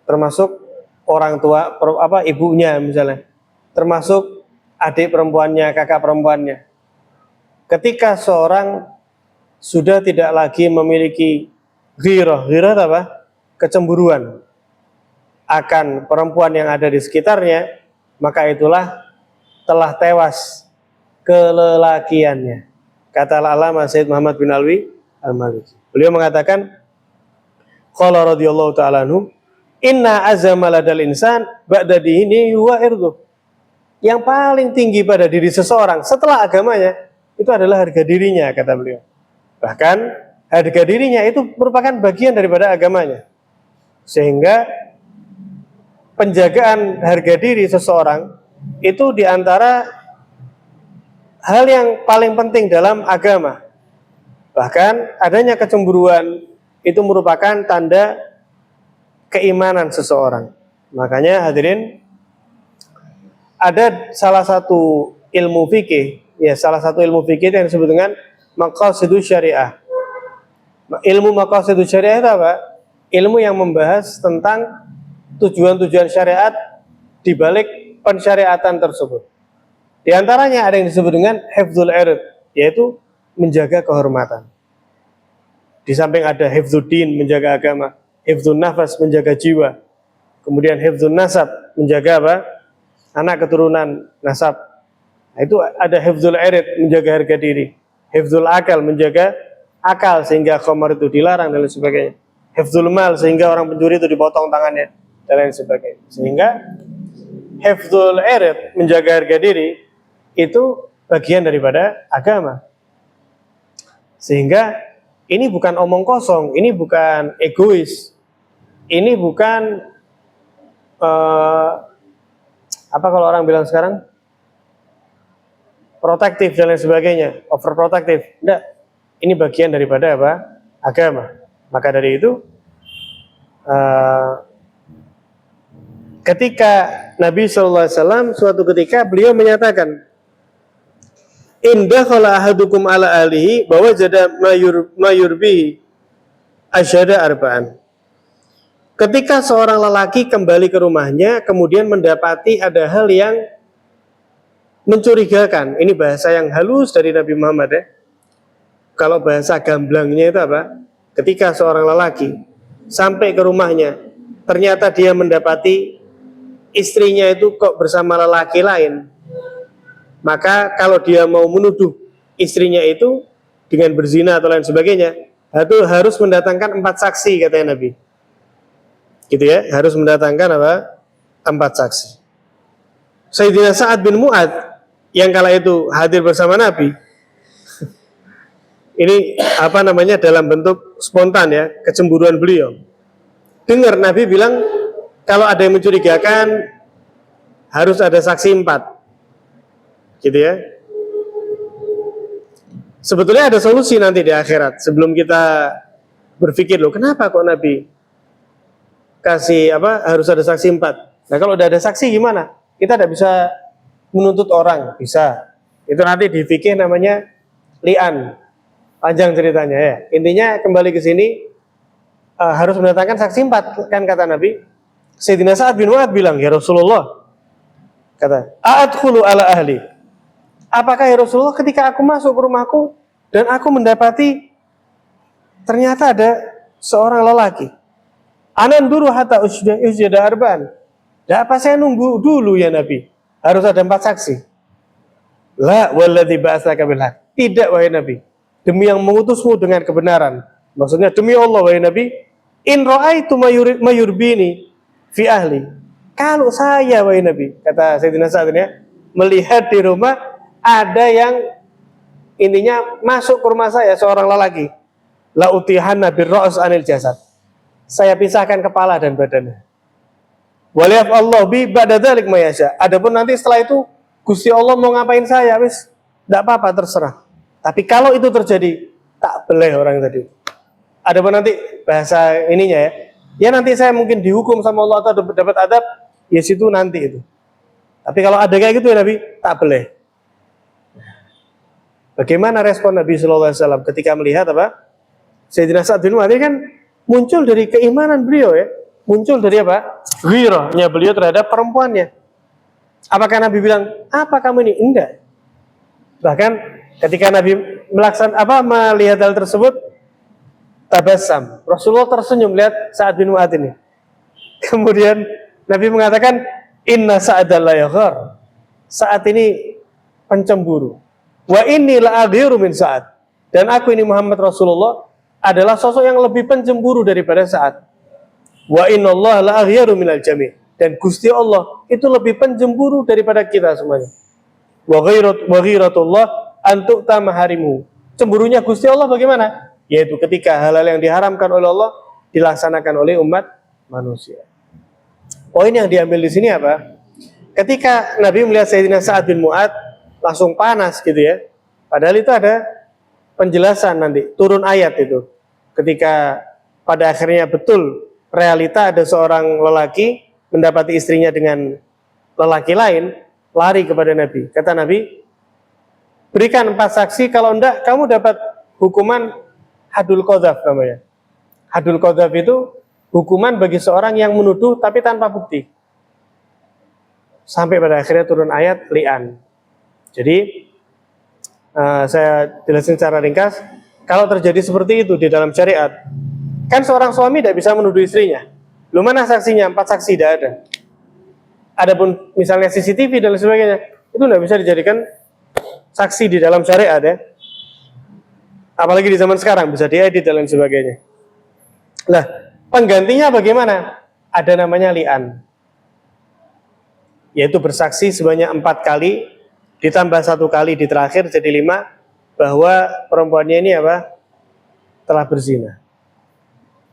termasuk orang tua, ibunya misalnya, termasuk adik perempuannya, kakak perempuannya. Ketika seorang sudah tidak lagi memiliki ghirah apa? Kecemburuan akan perempuan yang ada di sekitarnya, maka itulah telah tewas kelelakiannya. Kata Al-Allamah Sayyid Muhammad bin Alwi Al-Maliki. Beliau mengatakan, qala radhiyallahu ta'ala anhu, inna azama ladal insan ba'da dini huwa irduh. yang paling tinggi pada diri seseorang setelah agamanya itu adalah harga dirinya, kata beliau. Bahkan harga dirinya itu merupakan bagian daripada agamanya. Sehingga penjagaan harga diri seseorang itu diantara hal yang paling penting dalam agama. Bahkan adanya kecemburuan itu merupakan tanda keimanan seseorang. Makanya hadirin, ada salah satu ilmu fikih, salah satu ilmu fikih yang disebut dengan maqasidus syariah. Ilmu maqasidus syariah itu apa? Ilmu yang membahas tentang tujuan-tujuan syariat di balik pensyariatan tersebut. Di antaranya ada yang disebut dengan hifdzul ird, yaitu menjaga kehormatan. Di samping ada hifdzuddin, menjaga agama, hifdzun nafas, menjaga jiwa, kemudian hifdzun nasab, menjaga apa? Anak keturunan nasab. Nah, itu ada hifdzul ird, menjaga harga diri, hifdzul akal, menjaga akal sehingga khamar itu dilarang dan lain sebagainya, hifdzul mal, sehingga orang pencuri itu dipotong tangannya dan lain sebagainya. Sehingga hifdzul ird, menjaga harga diri, itu bagian daripada agama. Sehingga ini bukan omong kosong, ini bukan egois, ini bukan apa kalau orang bilang sekarang protektif dan lain sebagainya, overprotective. Enggak, ini bagian daripada apa? Agama. Maka dari itu ketika Nabi SAW suatu ketika beliau menyatakan, indah khala ahadukum ala alihi bahwa jada mayurbihi asyada arba'an. Ketika seorang lelaki kembali ke rumahnya kemudian mendapati ada hal yang mencurigakan. Ini bahasa yang halus dari Nabi Muhammad ya. Kalau bahasa gamblangnya itu apa? Ketika seorang lelaki sampai ke rumahnya, ternyata dia mendapati istrinya itu kok bersama lelaki lain. Maka kalau dia mau menuduh istrinya itu dengan berzina atau lain sebagainya, itu harus mendatangkan 4 saksi, katanya Nabi. Gitu ya, harus mendatangkan apa? 4 saksi. Sayyidina Sa'ad bin Mu'adz yang kala itu hadir bersama Nabi, ini apa namanya, dalam bentuk spontan ya, kecemburuan beliau. Dengar Nabi bilang kalau ada yang mencurigakan harus ada saksi 4, gitu ya. Sebetulnya ada solusi nanti di akhirat. Sebelum kita berpikir loh, kenapa kok Nabi kasih apa harus ada saksi 4? Nah kalau udah ada saksi gimana? Kita tidak bisa menuntut orang, bisa. Itu nanti di fikih namanya li'an. Panjang ceritanya ya. Intinya kembali ke sini harus mendatangkan saksi 4 kan kata Nabi. Sayyidina Sa'ad bin Mu'adz bilang, ya Rasulullah, kata, a'adkhulu ala ahli. Apakah ya Rasulullah ketika aku masuk ke rumahku dan aku mendapati ternyata ada seorang lelaki, anan duru hatta usjada arba'an. Dah apa saya nunggu dulu ya Nabi? Harus ada 4 saksi. La walladzi ba'atsaka bil haq. Tidak wahai Nabi. Demi yang mengutusmu dengan kebenaran. Maksudnya demi Allah wahai Nabi, in ra'aitu mayurbini fi ahli. Kalau saya wahai Nabi, kata Sayyidina Sa'ad ya, melihat di rumah ada yang intinya masuk ke rumah saya seorang lelaki, la utihanna birra's anil jasad. Saya pisahkan kepala dan badannya. Waliyaf Allah bi ba'da dzalik mayasya. Adapun nanti setelah itu Gusti Allah mau ngapain saya, wis enggak apa-apa terserah. Tapi kalau itu terjadi, tak boleh orang tadi. Adapun nanti bahasa ininya ya. Ya nanti saya mungkin dihukum sama Allah atau dapat adab, ya situ nanti itu. Tapi kalau ada kayak gitu ya Nabi, tak boleh. Bagaimana respon Nabi Sallallahu Alaihi Wasallam ketika melihat apa? Sayyidina Sa'ad bin Mu'adz kan muncul dari keimanan beliau ya. Muncul dari apa? Ghirahnya beliau terhadap perempuannya. Apakah Nabi bilang, apa kamu ini? Enggak. Bahkan ketika Nabi melihat hal tersebut, tabassam. Rasulullah tersenyum melihat Sa'ad bin Mu'adz ini. Kemudian Nabi mengatakan, inna Sa'ad la yaghar. Sa'ad ini pencemburu. Wa inni la aghiru min Sa'ad. Dan aku ini Muhammad Rasulullah adalah sosok yang lebih pencemburu daripada Sa'ad. Wa innallaha la aghyaru minal jami'. dan Gusti Allah itu lebih pencemburu daripada kita semuanya. Wa ghiratullah an tu'ta maharimu. Cemburunya Gusti Allah bagaimana? Yaitu ketika hal-hal yang diharamkan oleh Allah dilaksanakan oleh umat manusia. Poin yang diambil di sini apa? Ketika Nabi melihat Sayyidina Sa'ad bin Mu'adz langsung panas gitu ya. Padahal itu ada penjelasan nanti, turun ayat itu. Ketika pada akhirnya betul realita ada seorang lelaki mendapati istrinya dengan lelaki lain, lari kepada Nabi. Kata Nabi, berikan 4 saksi, kalau enggak kamu dapat hukuman hadul qadzaf namanya. Hadul qadzaf itu hukuman bagi seorang yang menuduh tapi tanpa bukti. Sampai pada akhirnya turun ayat li'an. Jadi saya jelasin secara ringkas, kalau terjadi seperti itu di dalam syariat, kan seorang suami tidak bisa menuduh istrinya. Lu mana saksinya? 4 saksi tidak ada. Adapun misalnya CCTV dan lain sebagainya, itu tidak bisa dijadikan saksi di dalam syariat ya. Apalagi di zaman sekarang bisa diedit dan lain sebagainya. Nah, penggantinya bagaimana? Ada namanya li'an, yaitu bersaksi sebanyak 4 kali ditambah 1 kali di terakhir jadi 5 bahwa perempuannya ini apa? Telah berzina.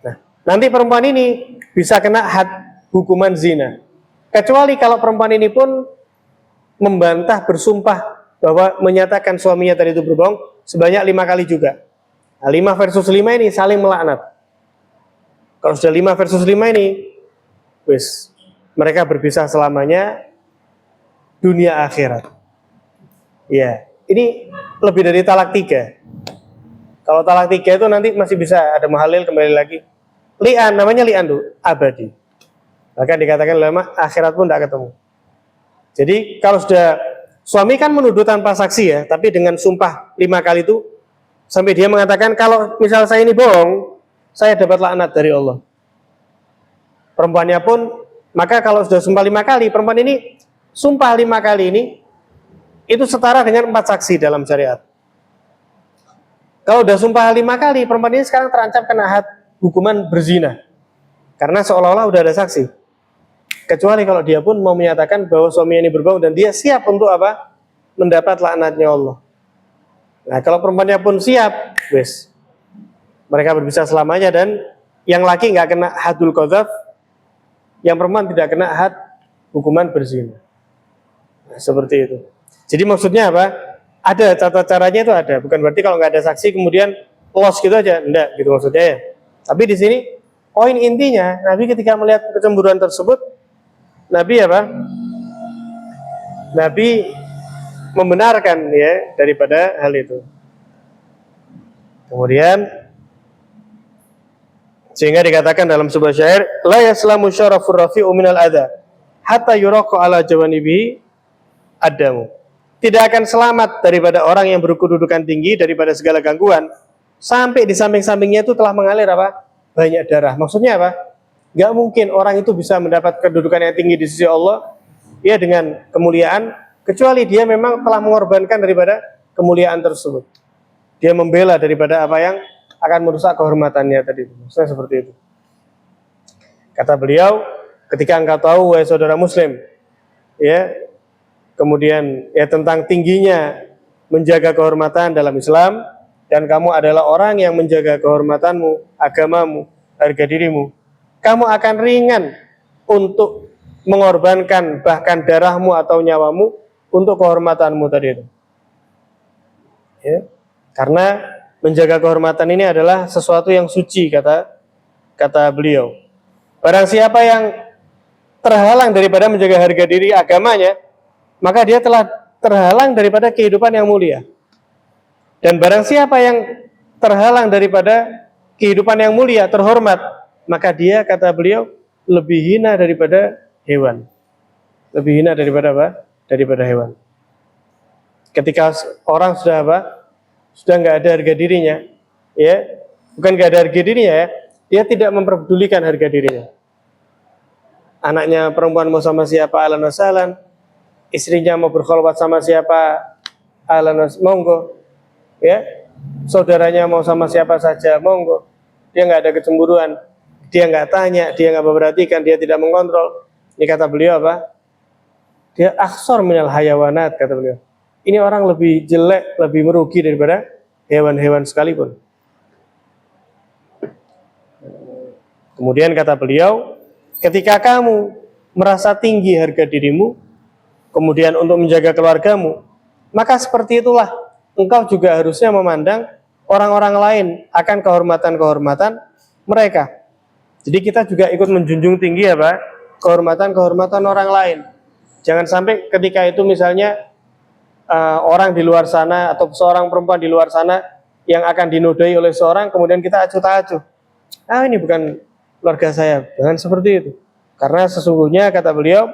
Nah, nanti perempuan ini bisa kena had hukuman zina. Kecuali kalau perempuan ini pun membantah, bersumpah bahwa menyatakan suaminya tadi itu berbohong sebanyak 5 kali juga. Nah, 5 versus 5 ini saling melaknat. Kalau sudah 5 versus 5 ini, wis, mereka berpisah selamanya dunia akhirat. Ya, ini lebih dari talak 3. Kalau talak 3 itu nanti masih bisa ada muhalil kembali lagi. Li'an, namanya li'an tuh, abadi. Bahkan dikatakan lama akhirat pun tidak ketemu. Jadi kalau sudah suami kan menuduh tanpa saksi ya, tapi dengan sumpah 5 kali itu sampai dia mengatakan kalau misal saya ini bohong, saya dapat laknat dari Allah. Perempuannya pun, maka kalau sudah sumpah 5 kali, perempuan ini sumpah 5 kali ini itu setara dengan 4 saksi dalam syariat. Kalau sudah sumpah 5 kali, perempuan ini sekarang terancam kena had hukuman berzina. Karena seolah-olah sudah ada saksi. Kecuali kalau dia pun mau menyatakan bahwa suaminya ini berbohong dan dia siap untuk apa? Mendapat laknatnya Allah. Nah, kalau perempuannya pun siap, wes, mereka berpisah selamanya dan yang laki nggak kena hadul qadzaf, yang perempuan tidak kena had hukuman berzina. Nah, seperti itu. Jadi maksudnya apa? Ada tata caranya itu ada. Bukan berarti kalau nggak ada saksi kemudian loss gitu aja, enggak gitu maksudnya ya. Tapi di sini poin intinya, Nabi ketika melihat kecemburuan tersebut, Nabi apa? Nabi membenarkan ya daripada hal itu. Kemudian sehingga dikatakan dalam sebuah syair, la yaslamu syarafur rafi'u minal adha hatta yuraqa ala jawanibihi adamu. Tidak akan selamat daripada orang yang berkedudukan tinggi daripada segala gangguan sampai di samping-sampingnya itu telah mengalir apa? Banyak darah. Maksudnya apa? Gak mungkin orang itu bisa mendapat kedudukan yang tinggi di sisi Allah ya dengan kemuliaan kecuali dia memang telah mengorbankan daripada kemuliaan tersebut. Dia membela daripada apa yang akan merusak kehormatannya tadi. Maksudnya seperti itu. Kata beliau, ketika engkau tahu wahai saudara muslim, ya, kemudian ya tentang tingginya menjaga kehormatan dalam Islam dan kamu adalah orang yang menjaga kehormatanmu, agamamu, harga dirimu, kamu akan ringan untuk mengorbankan bahkan darahmu atau nyawamu untuk kehormatanmu tadi itu. Ya, karena menjaga kehormatan ini adalah sesuatu yang suci kata beliau. Barang siapa yang terhalang daripada menjaga harga diri agamanya, maka dia telah terhalang daripada kehidupan yang mulia. Dan barang siapa yang terhalang daripada kehidupan yang mulia, terhormat, maka dia, kata beliau, lebih hina daripada hewan. Lebih hina daripada apa? Daripada hewan. Ketika orang sudah apa? Sudah nggak ada harga dirinya, ya, bukan nggak ada harga dirinya ya, dia tidak memperdulikan harga dirinya. Anaknya perempuan mau sama siapa, ahlan wa sahlan. Istrinya mau berkholwat sama siapa, ahlan wa monggo. Ya, saudaranya mau sama siapa saja, monggo. Dia nggak ada kecemburuan, dia nggak tanya, dia nggak memperhatikan, dia tidak mengontrol. Ini kata beliau apa? Dia akhsar minal hayawanat, kata beliau. Ini orang lebih jelek, lebih merugi daripada hewan-hewan sekalipun. Kemudian kata beliau, ketika kamu merasa tinggi harga dirimu, kemudian untuk menjaga keluargamu, maka seperti itulah engkau juga harusnya memandang orang-orang lain akan kehormatan-kehormatan mereka. Jadi kita juga ikut menjunjung tinggi apa? Kehormatan-kehormatan orang lain. Jangan sampai ketika itu misalnya orang di luar sana atau seorang perempuan di luar sana yang akan dinodai oleh seorang, kemudian kita acuh tak acuh. Ini bukan keluarga saya. Jangan seperti itu. Karena sesungguhnya kata beliau,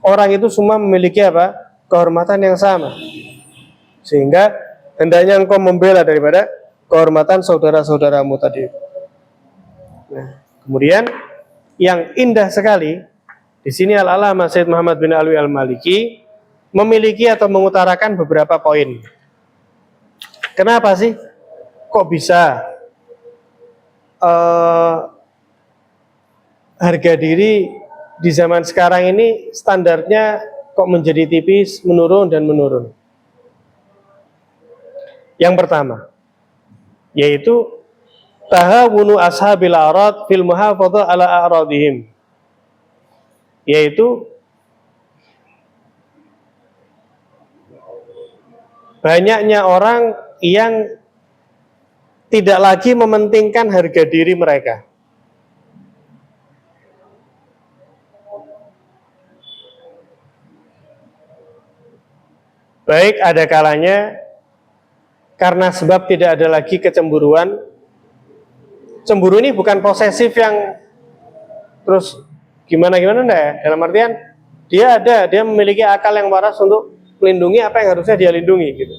orang itu semua memiliki apa? Kehormatan yang sama. Sehingga hendaknya engkau membela daripada kehormatan saudara-saudaramu tadi. Nah, kemudian yang indah sekali di sini Al-Allamah Sayyid Muhammad bin Alwi Al-Maliki memiliki atau mengutarakan beberapa poin. Kenapa sih kok bisa harga diri di zaman sekarang ini standarnya kok menjadi tipis, menurun dan menurun? Yang pertama, yaitu tahawunu ashabil a'rad fil muhafadzah ala a'radihim, yaitu banyaknya orang yang tidak lagi mementingkan harga diri mereka. Baik ada kalanya karena sebab tidak ada lagi kecemburuan. Cemburu ini bukan posesif yang terus gimana-gimana, enggak ya. Dalam artian dia memiliki akal yang waras untuk melindungi apa yang harusnya dia lindungi gitu.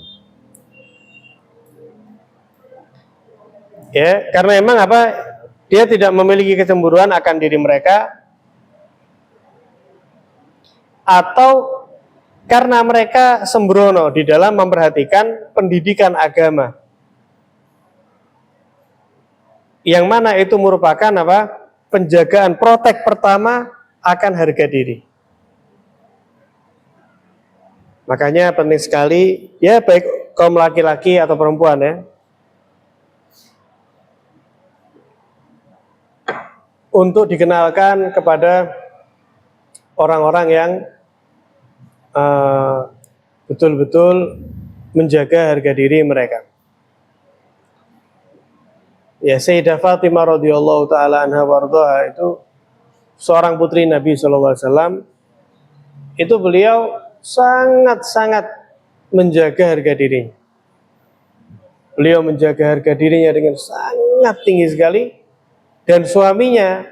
Ya, karena emang apa? Dia tidak memiliki kecemburuan akan diri mereka, atau karena mereka sembrono di dalam memperhatikan pendidikan agama, yang mana itu merupakan apa? Penjagaan protek pertama akan harga diri. Makanya penting sekali ya, baik kaum laki-laki atau perempuan ya, untuk dikenalkan kepada orang-orang yang betul-betul menjaga harga diri mereka. Ya, Sayyidah Fatimah radhiyallahu taala anha warḍaha itu seorang putri Nabi SAW. Itu beliau sangat-sangat menjaga harga dirinya. Beliau menjaga harga dirinya dengan sangat tinggi sekali, dan suaminya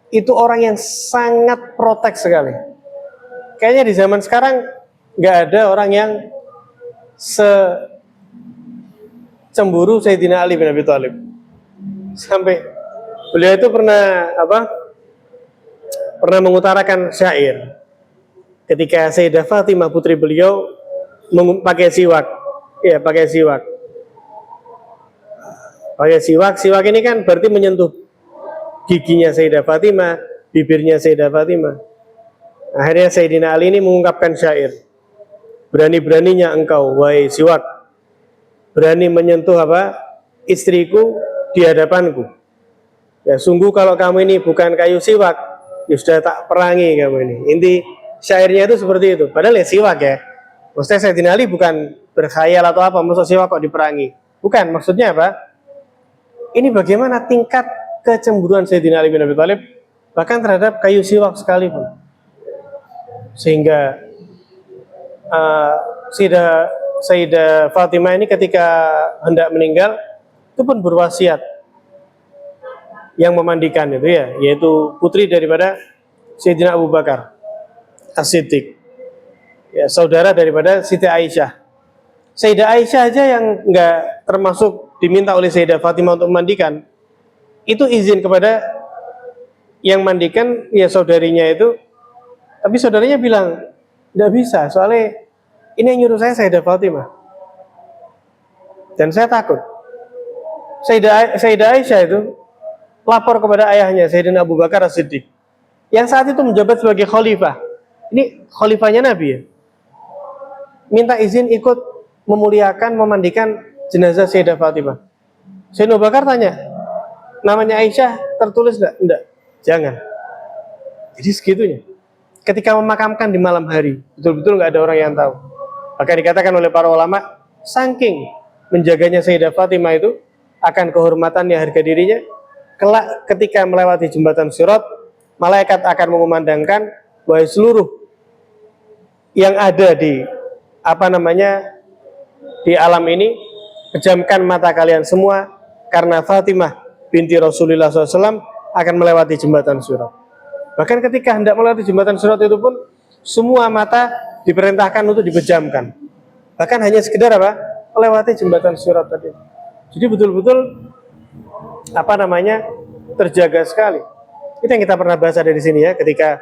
itu orang yang sangat protek sekali. Kayaknya di zaman sekarang nggak ada orang yang cemburu Sayyidina Ali bin Abi Thalib. Sampai beliau itu pernah mengutarakan syair ketika Sayyidah Fatimah putri beliau pakai siwak. Ya, pakai siwak. Siwak ini kan berarti menyentuh giginya Sayyidah Fatimah, bibirnya Sayyidah Fatimah. Akhirnya Sayyidina Ali ini mengungkapkan syair. Berani-beraninya engkau, wahai siwak, berani menyentuh istriku di hadapanku. Ya, sungguh kalau kamu ini bukan kayu siwak, ya sudah tak perangi kamu ini. Inti syairnya itu seperti itu. Padahal ya siwak ya. Maksudnya Sayyidina Ali bukan berkhayal atau apa, maksud siwak kok diperangi. Bukan, maksudnya apa? Ini bagaimana tingkat kecemburuan Sayyidina Ali bin Abi Thalib bahkan terhadap kayu siwak sekalipun. Sehingga Sayyidah Fatimah ini ketika hendak meninggal itu pun berwasiat yang memandikan itu ya, yaitu putri daripada Sayyidina Abu Bakar As-Siddiq, ya, saudara daripada Siti Aisyah. Sayyidah Aisyah aja yang enggak termasuk diminta oleh Sayyidah Fatimah untuk memandikan, itu izin kepada yang mandikan ya saudarinya itu, tapi saudarinya bilang enggak bisa, soalnya ini yang nyuruh saya Sayyidah Fatimah dan saya takut. Sayyidah Aisyah itu lapor kepada ayahnya Sayyidina Abu Bakar As-Siddiq. yang saat itu menjabat sebagai khalifah. Ini khalifahnya Nabi ya. Minta izin ikut memuliakan, memandikan jenazah Sayyidah Fatimah. Sayyidina Abu Bakar tanya, namanya Aisyah tertulis enggak? Enggak. Jangan. Jadi segitunya. Ketika memakamkan di malam hari, betul-betul nggak ada orang yang tahu. Maka dikatakan oleh para ulama, saking menjaganya Sayyidah Fatimah itu akan kehormatannya, harga dirinya, kelak ketika melewati jembatan Sirat, malaikat akan mengumandangkan bahwa seluruh yang ada di di alam ini, pejamkan mata kalian semua karena Fatimah binti Rasulullah SAW akan melewati jembatan Sirat. Bahkan ketika hendak melewati jembatan Sirat itu pun semua mata diperintahkan untuk dipejamkan. Bahkan hanya sekedar melewati jembatan Sirat tadi. Jadi betul-betul terjaga sekali. Itu yang kita pernah bahas dari sini ya, ketika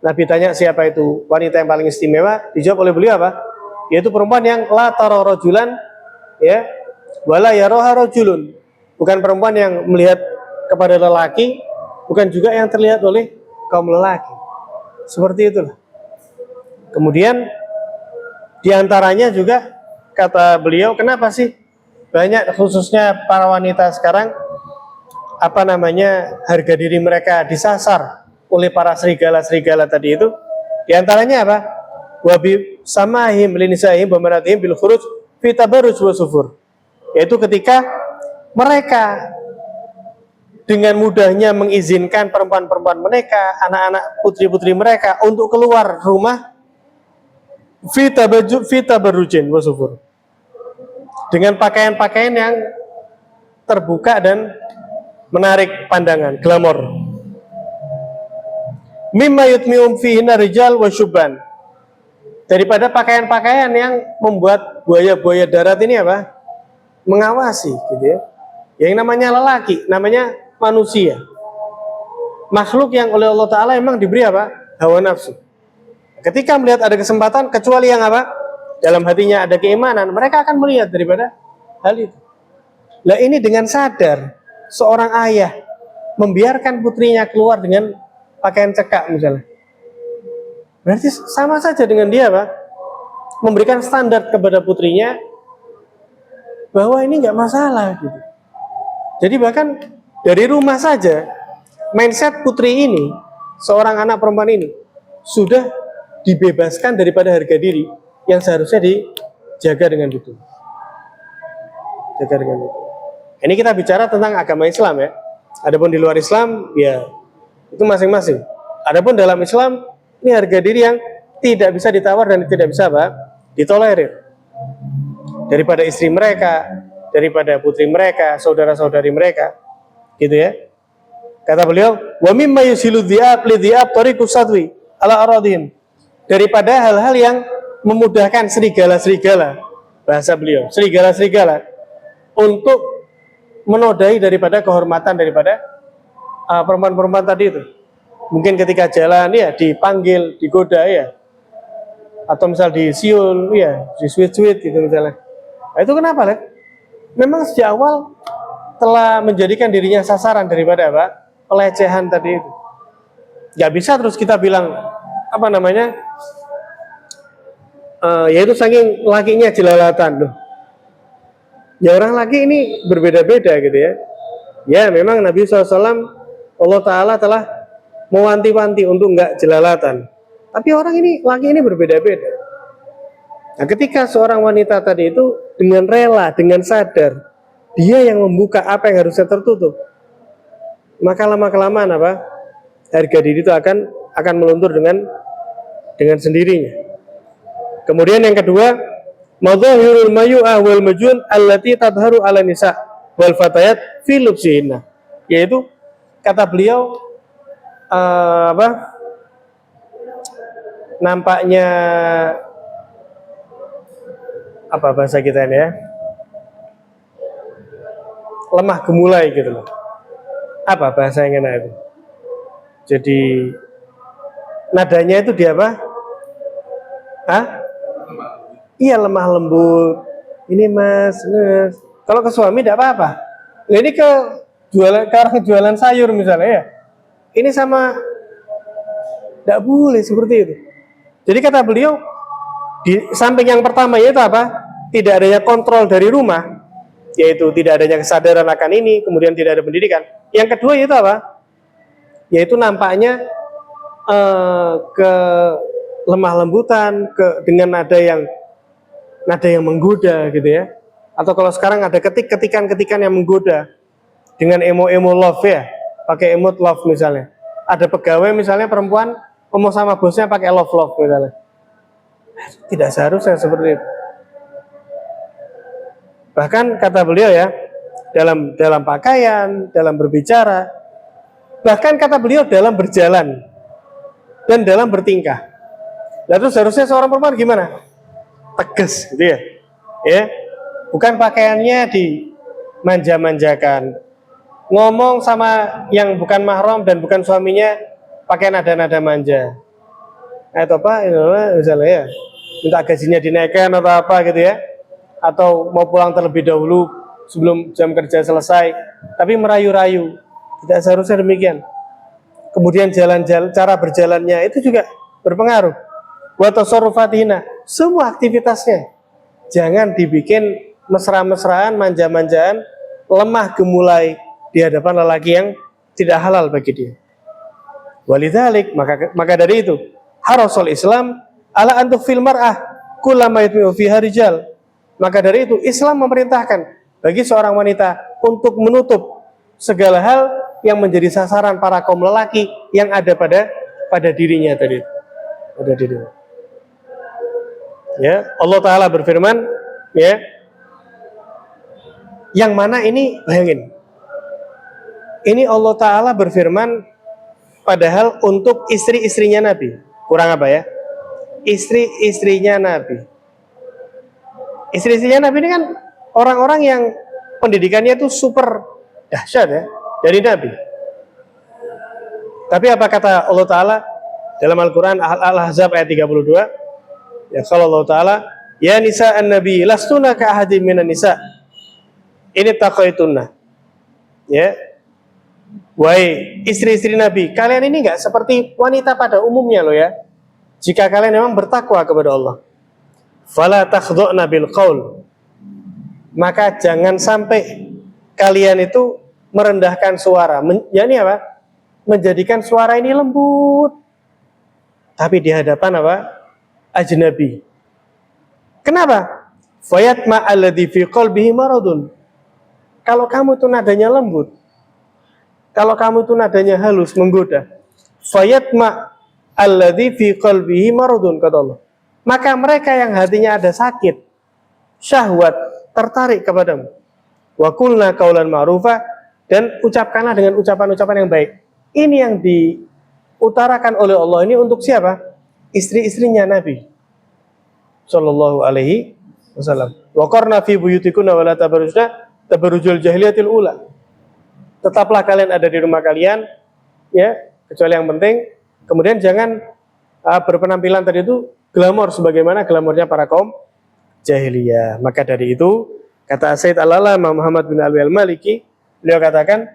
Nabi tanya siapa itu wanita yang paling istimewa, dijawab oleh beliau apa? Yaitu perempuan yang la tara rajulan ya, wala yaraha rajulun. Bukan perempuan yang melihat kepada lelaki, bukan juga yang terlihat oleh kaum lelaki. Seperti itulah. Kemudian diantaranya juga kata beliau, kenapa sih banyak khususnya para wanita sekarang harga diri mereka disasar oleh para serigala-serigala tadi itu? Diantaranya apa? Wabi samahim linisahim bamaratihim bil khuruj fi tabarruj wa sufur. Yaitu ketika mereka dengan mudahnya mengizinkan perempuan-perempuan mereka, anak-anak putri-putri mereka untuk keluar rumah fita berujin wasufur, dengan pakaian-pakaian yang terbuka dan menarik pandangan, glamor. Mimma yutmium fihinna rijal wasyuban, daripada pakaian-pakaian yang membuat buaya-buaya darat ini mengawasi gitu ya. Yang namanya lelaki, namanya manusia, makhluk yang oleh Allah Ta'ala memang diberi hawa nafsu. Ketika melihat ada kesempatan, kecuali yang dalam hatinya ada keimanan, mereka akan melihat daripada hal itu. Lah ini dengan sadar seorang ayah membiarkan putrinya keluar dengan pakaian cekak misalnya, berarti sama saja dengan dia memberikan standar kepada putrinya bahwa ini nggak masalah gitu. Jadi bahkan dari rumah saja, mindset putri ini, seorang anak perempuan ini, sudah dibebaskan daripada harga diri yang seharusnya dijaga dengan betul. Jaga dengan betul. Ini kita bicara tentang agama Islam ya. Adapun di luar Islam, ya itu masing-masing. Adapun dalam Islam, ini harga diri yang tidak bisa ditawar dan tidak bisa ditolerir. Daripada istri mereka, daripada putri mereka, saudara-saudari mereka, gitu ya. Kata beliau, wa mimma yusilu dhi'ab li dhi'ab tariqus sadwi ala aradihim, daripada hal-hal yang memudahkan serigala-serigala, bahasa beliau, serigala-serigala untuk menodai daripada kehormatan daripada perempuan-perempuan tadi itu. Mungkin ketika jalan ya dipanggil, digoda ya, atau misal disiul ya, disuit-suit gitu misalnya. Nah, itu kenapa lah? Memang sejak awal telah menjadikan dirinya sasaran daripada pelecehan tadi itu. Gak bisa terus kita bilang yaitu saking lakinya jelalatan loh. Ya orang laki ini berbeda-beda gitu ya. Ya memang Nabi SAW, Allah Ta'ala telah mewanti-wanti untuk nggak jelalatan. Tapi orang ini, laki ini berbeda-beda. Nah ketika seorang wanita tadi itu dengan rela, dengan sadar, dia yang membuka apa yang harusnya tertutup, maka lama-kelamaan harga diri itu akan meluntur dengan sendirinya. Kemudian yang kedua, madzahirul mayu'ah wal majun allati tadharu ala nisa wal fatayat fi lubsihinna, yaitu kata beliau nampaknya bahasa kita ini ya, lemah gemulai gitu loh. Apa bahasa yang enak itu? Jadi nadanya itu dia iya, lemah lembut. Ini mas. Kalau ke suami tidak apa-apa. Ini ke orang jualan sayur misalnya ya. Ini sama Tidak boleh seperti itu. Jadi kata beliau, di samping yang pertama yaitu apa? Tidak adanya kontrol dari rumah, yaitu tidak adanya kesadaran akan ini, kemudian tidak ada pendidikan. Yang kedua yaitu apa? Yaitu nampaknya ke lemah lembutan, dengan nada yang menggoda gitu ya. Atau kalau sekarang ada ketikan yang menggoda dengan emo love ya, pakai emot love misalnya. Ada pegawai misalnya perempuan ngomong sama bosnya pakai love misalnya. Tidak seharusnya seperti itu. Bahkan kata beliau ya, dalam pakaian, dalam berbicara, bahkan kata beliau dalam berjalan dan dalam bertingkah. Lalu seharusnya seorang perempuan gimana? Tegas gitu ya. Ya. Bukan pakaiannya dimanja-manjakan. Ngomong sama yang bukan mahram dan bukan suaminya pakai nada-nada manja. Atau apa? Misalnya ya, minta gajinya dinaikkan atau apa gitu ya. Atau mau pulang terlebih dahulu sebelum jam kerja selesai, tapi merayu-rayu. Tidak seharusnya demikian. Kemudian cara berjalannya itu juga berpengaruh. Wa tasarrufatina, semua aktivitasnya jangan dibikin mesra-mesraan, manja-manjaan, lemah gemulai di hadapan lelaki yang tidak halal bagi dia. Walidzalik, maka dari itu harasul Islam ala antuk fil mar'ah kullama yatmi'u fiha rijal. Maka dari itu Islam memerintahkan bagi seorang wanita untuk menutup segala hal yang menjadi sasaran para kaum lelaki yang ada pada dirinya tadi. Pada dirinya. Ya, Allah Ta'ala berfirman, ya, yang mana ini, bayangin, ini Allah Ta'ala berfirman padahal untuk istri-istrinya Nabi. Kurang apa ya? Istri-istrinya Nabi. Istri-istrinya Nabi ini kan orang-orang yang pendidikannya itu super dahsyat ya, dari Nabi. Tapi apa kata Allah Ta'ala dalam Al-Quran Al-Ahzab ayat 32? Ya, kalau Allah Ta'ala, ya nisa an-nabi lastuna ka ahadin minan nisa ini taqaitunna. Ya, wahai istri-istri Nabi, kalian ini enggak seperti wanita pada umumnya loh ya. Jika kalian memang bertakwa kepada Allah, fala takhdhu'na bil qaul, maka jangan sampai kalian itu merendahkan suara. Yani apa? Menjadikan suara ini lembut, tapi di hadapan apa? Ajnabi. Kenapa? Fayatma alladhi fi qalbihi maradun. Kalau kamu itu nadanya lembut, kalau kamu itu nadanya halus, menggoda, fayatma alladhi fi qalbihi maradun, kata Allah. Maka mereka yang hatinya ada sakit, syahwat, tertarik kepadamu. Wa qulna qaulan ma'rufa, dan ucapkanlah dengan ucapan-ucapan yang baik. Ini yang diutarakan oleh Allah ini untuk siapa? Istri-istrinya Nabi sallallahu alaihi wasallam. Wa qarna fi buyutikunna wa la tabarrujul jahiliyatil ula. Tetaplah kalian ada di rumah kalian ya, kecuali yang penting. Kemudian jangan berpenampilan tadi itu glamor sebagaimana glamornya para kaum jahiliyah. Maka dari itu kata Sayyid Al-Alama Muhammad bin Alwi Al-Maliki, beliau katakan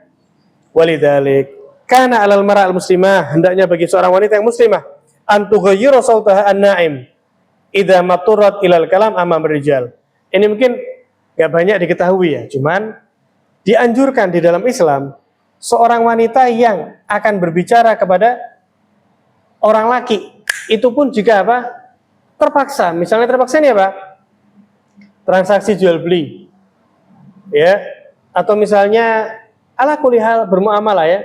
walidzalik kana 'alal mar'al muslimah, hendaknya bagi seorang wanita yang muslimah antughayyira sautaha an-na'im idza maturat ilal kalam amam rijal. Ini mungkin enggak banyak diketahui ya, cuman dianjurkan di dalam Islam seorang wanita yang akan berbicara kepada orang laki, itu pun jika apa? Terpaksa. Misalnya terpaksa ini apa? Transaksi jual beli. Ya, atau misalnya ala kulli hal bermuamalah ya.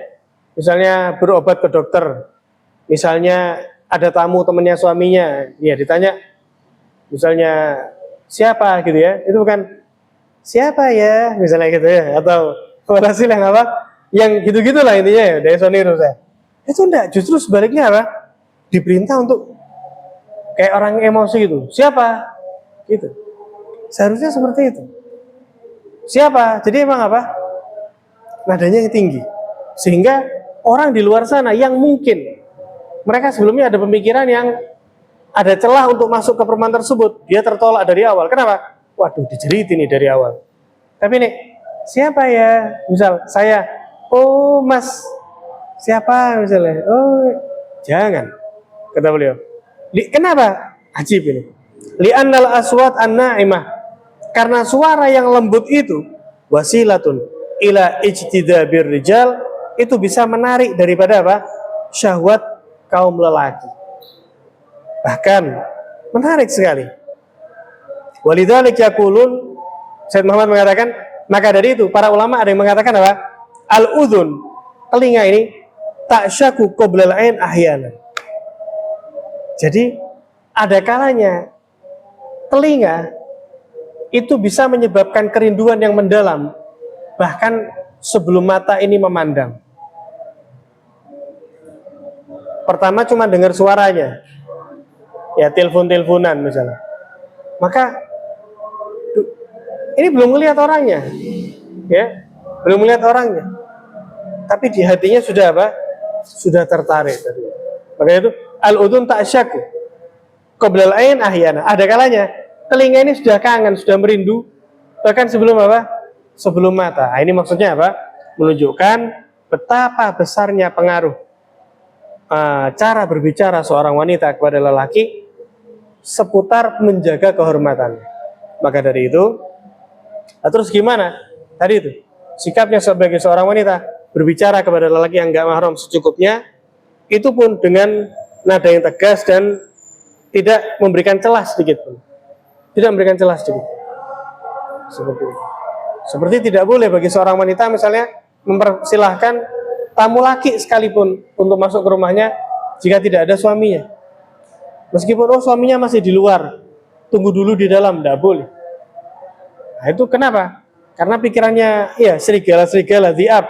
Misalnya berobat ke dokter. Misalnya ada tamu temannya suaminya, ya ditanya misalnya siapa gitu ya, itu bukan siapa ya misalnya gitu ya, atau hasil yang apa, yang gitu-gitulah intinya ya, dari soniru saya. Itu enggak, justru sebaliknya apa, diperintah untuk kayak orang emosi gitu, siapa gitu, seharusnya seperti itu, siapa, jadi emang apa, nadanya yang tinggi, sehingga orang di luar sana yang mungkin mereka sebelumnya ada pemikiran yang ada celah untuk masuk ke perempuan tersebut, dia tertolak dari awal. Kenapa? Waduh, dijeriti nih dari awal. Tapi nih, siapa ya? Misal saya, oh mas, siapa misalnya? Oh, jangan. kata beliau. Kenapa? Ajib ini. Li'annal aswat an-na'imah. Karena suara yang lembut itu wasilatun ila ijtidabir rijal, itu bisa menarik daripada apa? Syahwat kaum lelaki. Bahkan menarik sekali. Walidzalik yaqulun, Said Muhammad mengatakan, maka dari itu para ulama ada yang mengatakan apa? Al-udhun, telinga ini ta'syaku qoblal ain ahyana. Jadi ada kalanya telinga itu bisa menyebabkan kerinduan yang mendalam bahkan sebelum mata ini memandang. Pertama cuma dengar suaranya, ya telepon-teleponan misalnya, maka ini belum melihat orangnya, ya belum melihat orangnya, tapi di hatinya sudah apa? Sudah tertarik tadi. Makanya itu al-udhun ta'syaku qoblal ain ahyana. Ada kalanya telinga ini sudah kangen, sudah merindu bahkan sebelum apa? Sebelum mata. Nah, ini maksudnya apa? Menunjukkan betapa besarnya pengaruh cara berbicara seorang wanita kepada lelaki seputar menjaga kehormatannya. Maka dari itu, terus gimana? Tadi itu sikapnya sebagai seorang wanita berbicara kepada lelaki yang enggak mahram secukupnya, itu pun dengan nada yang tegas dan tidak memberikan celah sedikit pun. Tidak memberikan celah sedikit. Seperti itu. Seperti tidak boleh bagi seorang wanita misalnya mempersilahkan tamu laki sekalipun untuk masuk ke rumahnya jika tidak ada suaminya. Meskipun suaminya masih di luar, tunggu dulu di dalam, tidak boleh. Nah, itu kenapa? Karena pikirannya, ya serigala-serigala, dhi'ab.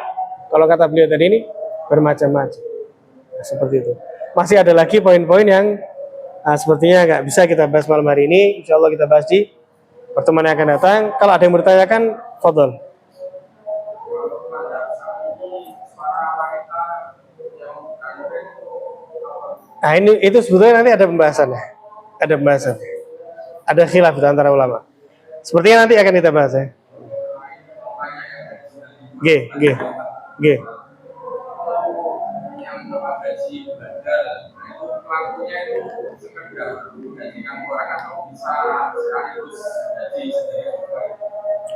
Kalau kata beliau tadi ini, bermacam-macam. Nah, seperti itu. Masih ada lagi poin-poin yang sepertinya nggak bisa kita bahas malam hari ini. Insya Allah kita bahas di pertemuan yang akan datang. Kalau ada yang bertanyakan, fadhol. Nah ini itu sebetulnya nanti ada pembahasannya, ada pembahasan, ada khilaf antara ulama. Sepertinya nanti akan kita bahas ya. G.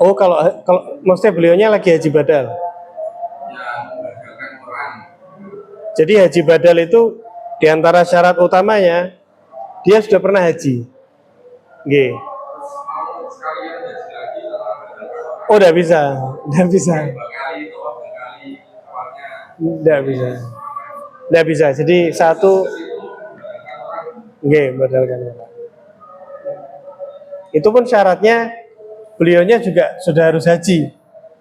Oh kalau maksudnya beliaunya lagi haji badal. Jadi haji badal itu diantara syarat utamanya dia sudah pernah haji. G. Oh, tidak bisa. Jadi satu, G, badalkan orang. Itu pun syaratnya beliaunya juga sudah harus haji.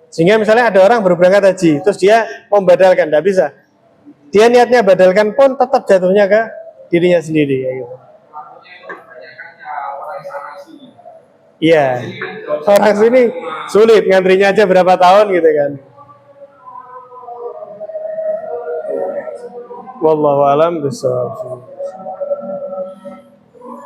Sehingga misalnya ada orang baru berangkat haji, terus dia membadalkan, tidak bisa. Dia niatnya badalkan pun tetap jatuhnya ke dirinya sendiri. Ya, gitu. Iya, orang sini sulit, ngantrinya aja berapa tahun gitu kan. Wallahu a'lam bishawab.